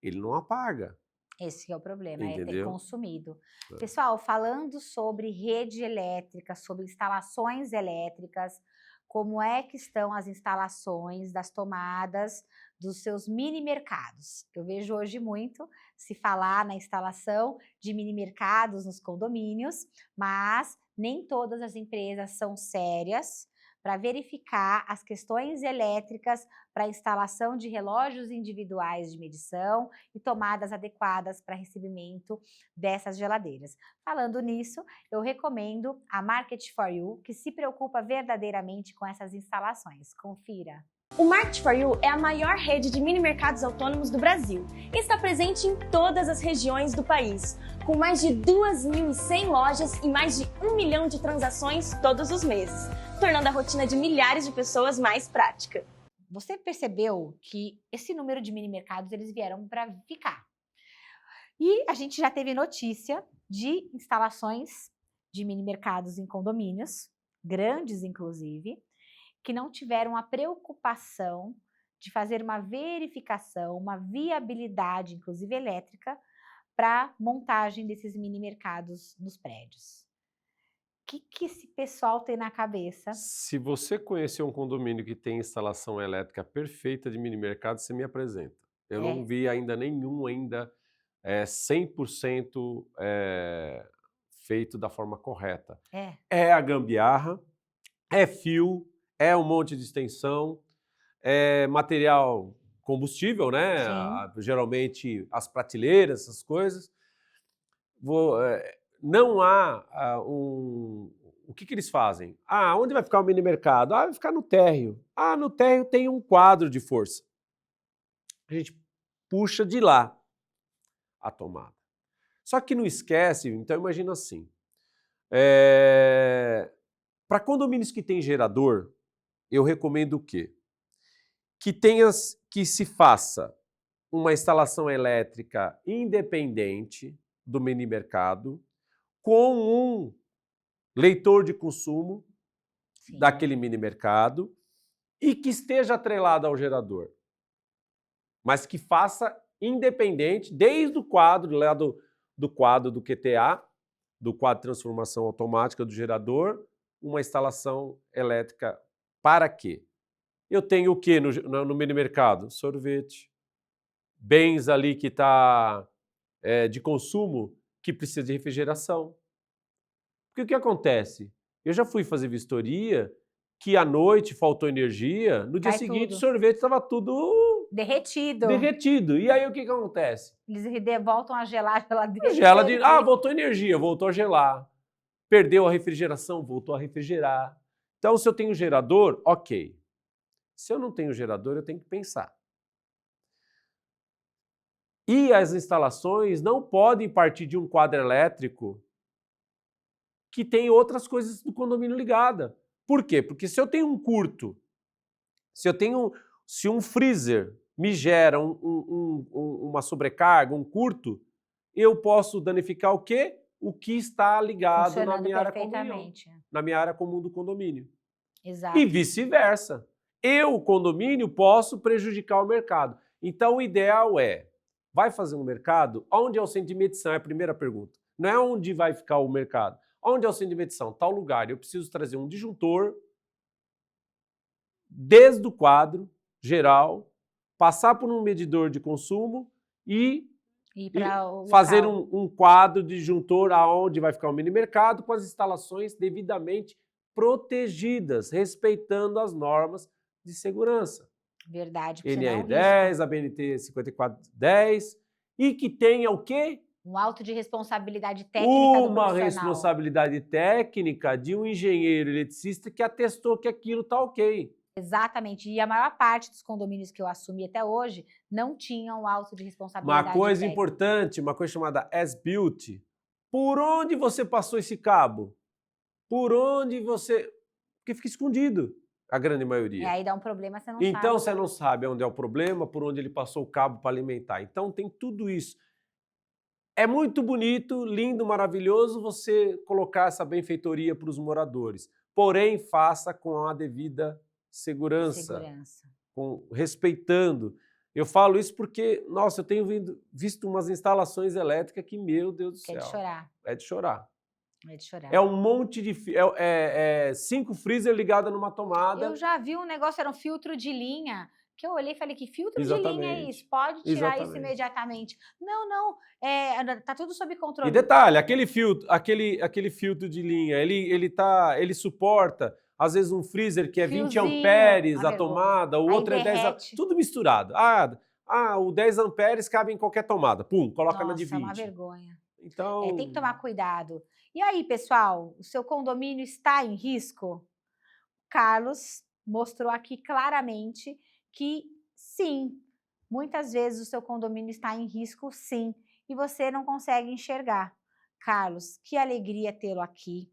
ele não apaga. Esse que é o problema, Entendeu? É consumido. Pessoal, falando sobre rede elétrica, sobre instalações elétricas, como é que estão as instalações das tomadas dos seus mini mercados? Eu vejo hoje muito se falar na instalação de mini mercados nos condomínios, mas nem todas as empresas são sérias para verificar as questões elétricas para a instalação de relógios individuais de medição e tomadas adequadas para recebimento dessas geladeiras. Falando nisso, eu recomendo a Market for You, que se preocupa verdadeiramente com essas instalações. Confira! O Market for You é a maior rede de mini mercados autônomos do Brasil e está presente em todas as regiões do país, com mais de 2.100 lojas e mais de 1 milhão de transações todos os meses, tornando a rotina de milhares de pessoas mais prática. Você percebeu que esse número de mini mercados eles vieram para ficar? E a gente já teve notícia de instalações de mini mercados em condomínios, grandes inclusive, que não tiveram a preocupação de fazer uma verificação, uma viabilidade, inclusive elétrica, para montagem desses mini mercados nos prédios. O que esse pessoal tem na cabeça? Se você conhecer um condomínio que tem instalação elétrica perfeita de mini mercado, você me apresenta. Eu não vi ainda nenhum 100% feito da forma correta. É a gambiarra, é fio, é um monte de extensão, é material combustível, né? Geralmente as prateleiras, essas coisas. Não há o que eles fazem? Onde vai ficar o mini mercado? Vai ficar no térreo. No térreo tem um quadro de força. A gente puxa de lá a tomada. Só que não esquece, então imagina assim. Para condomínios que tem gerador, eu recomendo o quê? Que se faça uma instalação elétrica independente do mini mercado, com um leitor de consumo daquele mini mercado e que esteja atrelado ao gerador, mas que faça independente, desde o quadro, lá do quadro do QTA, do quadro de transformação automática do gerador, uma instalação elétrica. Para quê? Eu tenho o que no mini mercado? Sorvete. Bens ali que está de consumo que precisa de refrigeração. Porque o que acontece? Eu já fui fazer vistoria que à noite faltou energia, no dia seguinte o sorvete estava tudo derretido. E aí o que acontece? Eles voltam a gelar a geladeira. Voltou energia, voltou a gelar. Perdeu a refrigeração, voltou a refrigerar. Então, se eu tenho gerador, ok. Se eu não tenho gerador, eu tenho que pensar. E as instalações não podem partir de um quadro elétrico que tem outras coisas do condomínio ligada. Por quê? Porque se eu tenho um curto, se um freezer me gera uma sobrecarga, um curto, eu posso danificar o quê? O que está ligado na minha área comum, na minha área comum do condomínio. Exato. E vice-versa. Eu, condomínio, posso prejudicar o mercado. Então, o ideal vai fazer um mercado? Onde é o centro de medição? É a primeira pergunta. Não é onde vai ficar o mercado. Onde é o centro de medição? Tal lugar. Eu preciso trazer um disjuntor desde o quadro geral, passar por um medidor de consumo e fazer um quadro de disjuntor aonde vai ficar o mini mercado com as instalações devidamente protegidas, respeitando as normas de segurança. Verdade. NR10, a BNT 5410 e que tenha o quê? Um auto de responsabilidade técnica do profissional. Responsabilidade técnica de um engenheiro eletricista que atestou que aquilo está ok. Exatamente. E a maior parte dos condomínios que eu assumi até hoje não tinham auto de responsabilidade técnica. Uma coisa importante, uma coisa chamada as-built. Por onde você passou esse cabo? Por onde você... Porque fica escondido, a grande maioria. E aí dá um problema, você não sabe. Então você não sabe onde é o problema, por onde ele passou o cabo para alimentar. Então tem tudo isso. É muito bonito, lindo, maravilhoso você colocar essa benfeitoria para os moradores. Porém, faça com a devida segurança. Respeitando. Eu falo isso porque, nossa, eu tenho visto umas instalações elétricas que, meu Deus do céu. É de chorar. É de chorar. É de chorar. É um monte de... 5 freezer ligados numa tomada. Eu já vi um negócio, era um filtro de linha, que eu olhei e falei, que filtro de linha é isso? Pode tirar isso imediatamente. Não, tá tudo sob controle. E detalhe, aquele filtro de linha, ele suporta Às vezes um freezer que é 20 Fiozinho, amperes uma a tomada, o Aí outro é 10 derrete. tudo misturado. O 10 amperes cabe em qualquer tomada. Pum, coloca na de Nossa, é uma 20. vergonha. Então, Tem que tomar cuidado. E aí, pessoal, o seu condomínio está em risco? Carlos mostrou aqui claramente que sim, muitas vezes o seu condomínio está em risco, sim, e você não consegue enxergar. Carlos, que alegria tê-lo aqui.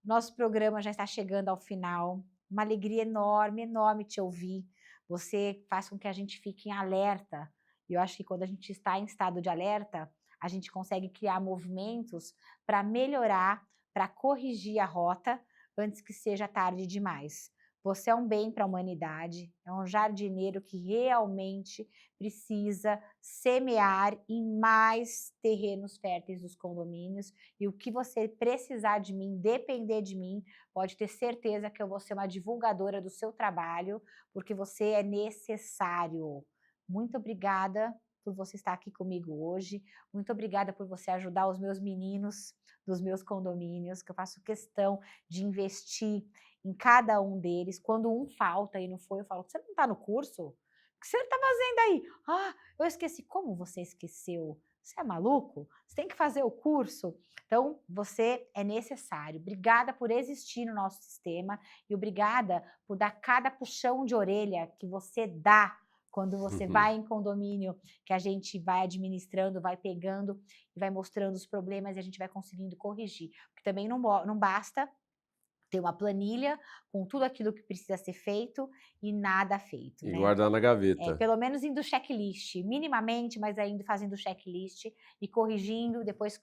Nosso programa já está chegando ao final. Uma alegria enorme, enorme te ouvir. Você faz com que a gente fique em alerta. E eu acho que quando a gente está em estado de alerta, a gente consegue criar movimentos para melhorar, para corrigir a rota antes que seja tarde demais. Você é um bem para a humanidade, é um jardineiro que realmente precisa semear em mais terrenos férteis dos condomínios, e o que você precisar de mim, depender de mim, pode ter certeza que eu vou ser uma divulgadora do seu trabalho, porque você é necessário. Muito obrigada por você estar aqui comigo hoje, muito obrigada por você ajudar os meus meninos dos meus condomínios, que eu faço questão de investir em cada um deles. Quando um falta e não foi, eu falo, você não está no curso? O que você está fazendo aí? Eu esqueci. Como você esqueceu? Você é maluco? Você tem que fazer o curso. Então, você é necessário. Obrigada por existir no nosso sistema e obrigada por dar cada puxão de orelha que você dá quando você vai em condomínio, que a gente vai administrando, vai pegando e vai mostrando os problemas e a gente vai conseguindo corrigir. Porque também não basta ter uma planilha com tudo aquilo que precisa ser feito e nada feito. E né? guardar na gaveta. Pelo menos indo checklist, minimamente, mas ainda fazendo checklist e corrigindo, depois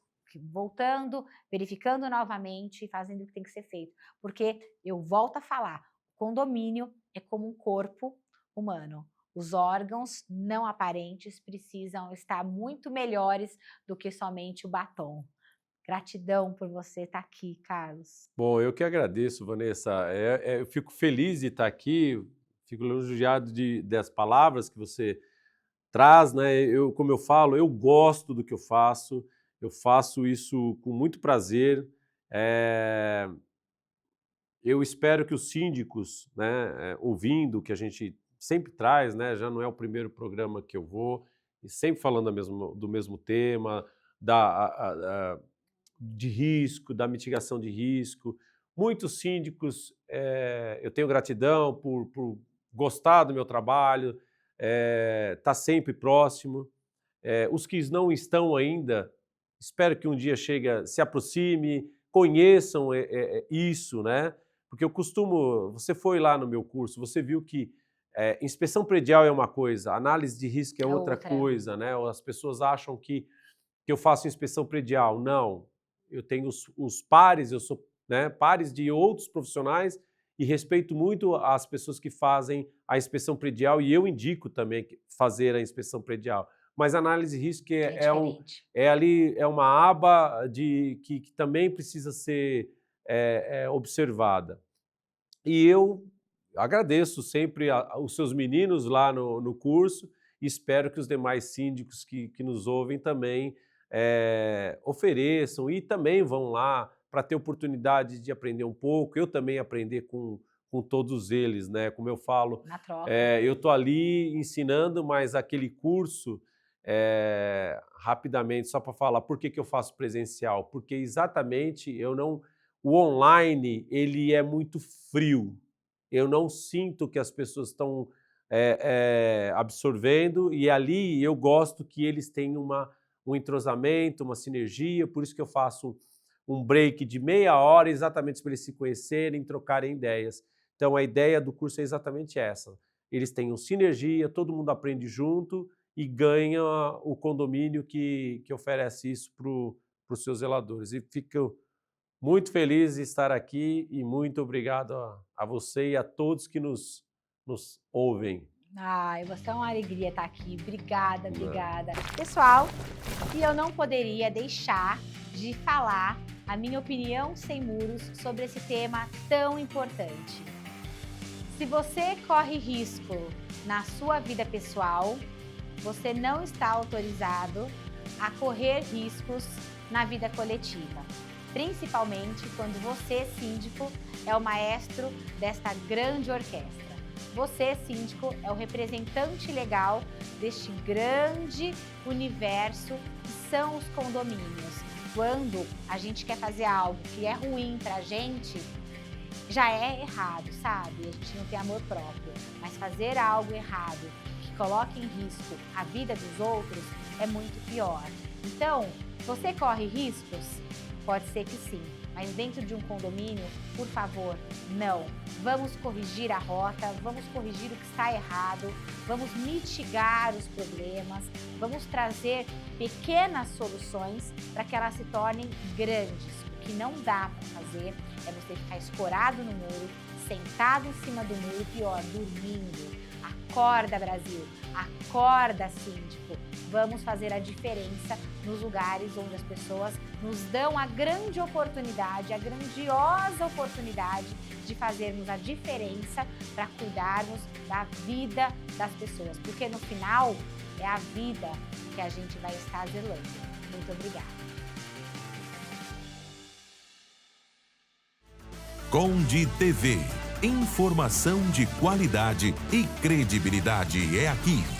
voltando, verificando novamente e fazendo o que tem que ser feito. Porque eu volto a falar, condomínio é como um corpo humano. Os órgãos não aparentes precisam estar muito melhores do que somente o batom. Gratidão por você estar aqui, Carlos. Bom, eu que agradeço, Vanessa. Eu fico feliz de estar aqui, fico elogiado das palavras que você traz, né? Como eu falo, eu gosto do que eu faço isso com muito prazer. Eu espero que os síndicos, né, ouvindo o que a gente sempre traz, né, já não é o primeiro programa que eu vou, e sempre falando do mesmo tema, de risco, da mitigação de risco. Muitos síndicos, eu tenho gratidão por gostar do meu trabalho, tá sempre próximo. Os que não estão ainda, espero que um dia se aproxime, conheçam isso, né? Porque você foi lá no meu curso, você viu que inspeção predial é uma coisa, análise de risco é outra coisa, né? As pessoas acham que eu faço inspeção predial. Não, eu tenho os pares, eu sou pares de outros profissionais e respeito muito as pessoas que fazem a inspeção predial e eu indico também fazer a inspeção predial. Mas a análise de risco é uma aba que também precisa ser observada. E eu agradeço sempre os seus meninos lá no curso e espero que os demais síndicos que nos ouvem também ofereçam e também vão lá para ter oportunidade de aprender um pouco, eu também aprender com todos eles, né? Como eu falo, na troca. Eu estou ali ensinando, mas aquele curso, rapidamente, só para falar por que eu faço presencial, porque exatamente o online ele é muito frio, eu não sinto que as pessoas estão absorvendo e ali eu gosto que eles tenham um entrosamento, uma sinergia, por isso que eu faço um break de meia hora exatamente para eles se conhecerem, trocarem ideias. Então a ideia do curso é exatamente essa, eles têm sinergia, todo mundo aprende junto e ganha o condomínio que oferece isso para os seus zeladores. E fico muito feliz de estar aqui e muito obrigado a você e a todos que nos ouvem. Você é uma alegria estar aqui. Obrigada, obrigada. Pessoal, e eu não poderia deixar de falar a minha opinião sem muros sobre esse tema tão importante. Se você corre risco na sua vida pessoal, você não está autorizado a correr riscos na vida coletiva. principalmente quando você, síndico, é o maestro desta grande orquestra. Você, síndico, é o representante legal deste grande universo que são os condomínios. Quando a gente quer fazer algo que é ruim pra gente, já é errado, sabe? A gente não tem amor próprio. Mas fazer algo errado que coloque em risco a vida dos outros é muito pior. Então, você corre riscos? Pode ser que sim, mas dentro de um condomínio, por favor, não. Vamos corrigir a rota, vamos corrigir o que está errado, vamos mitigar os problemas, vamos trazer pequenas soluções para que elas se tornem grandes. O que não dá para fazer é você ficar escorado no muro, sentado em cima do muro, pior, dormindo. Acorda, Brasil! Acorda, síndico! Vamos fazer a diferença nos lugares onde as pessoas nos dão a grande oportunidade, a grandiosa oportunidade de fazermos a diferença para cuidarmos da vida das pessoas. Porque no final é a vida que a gente vai estar zelando. Muito obrigada. Conde TV. Informação de qualidade e credibilidade é aqui.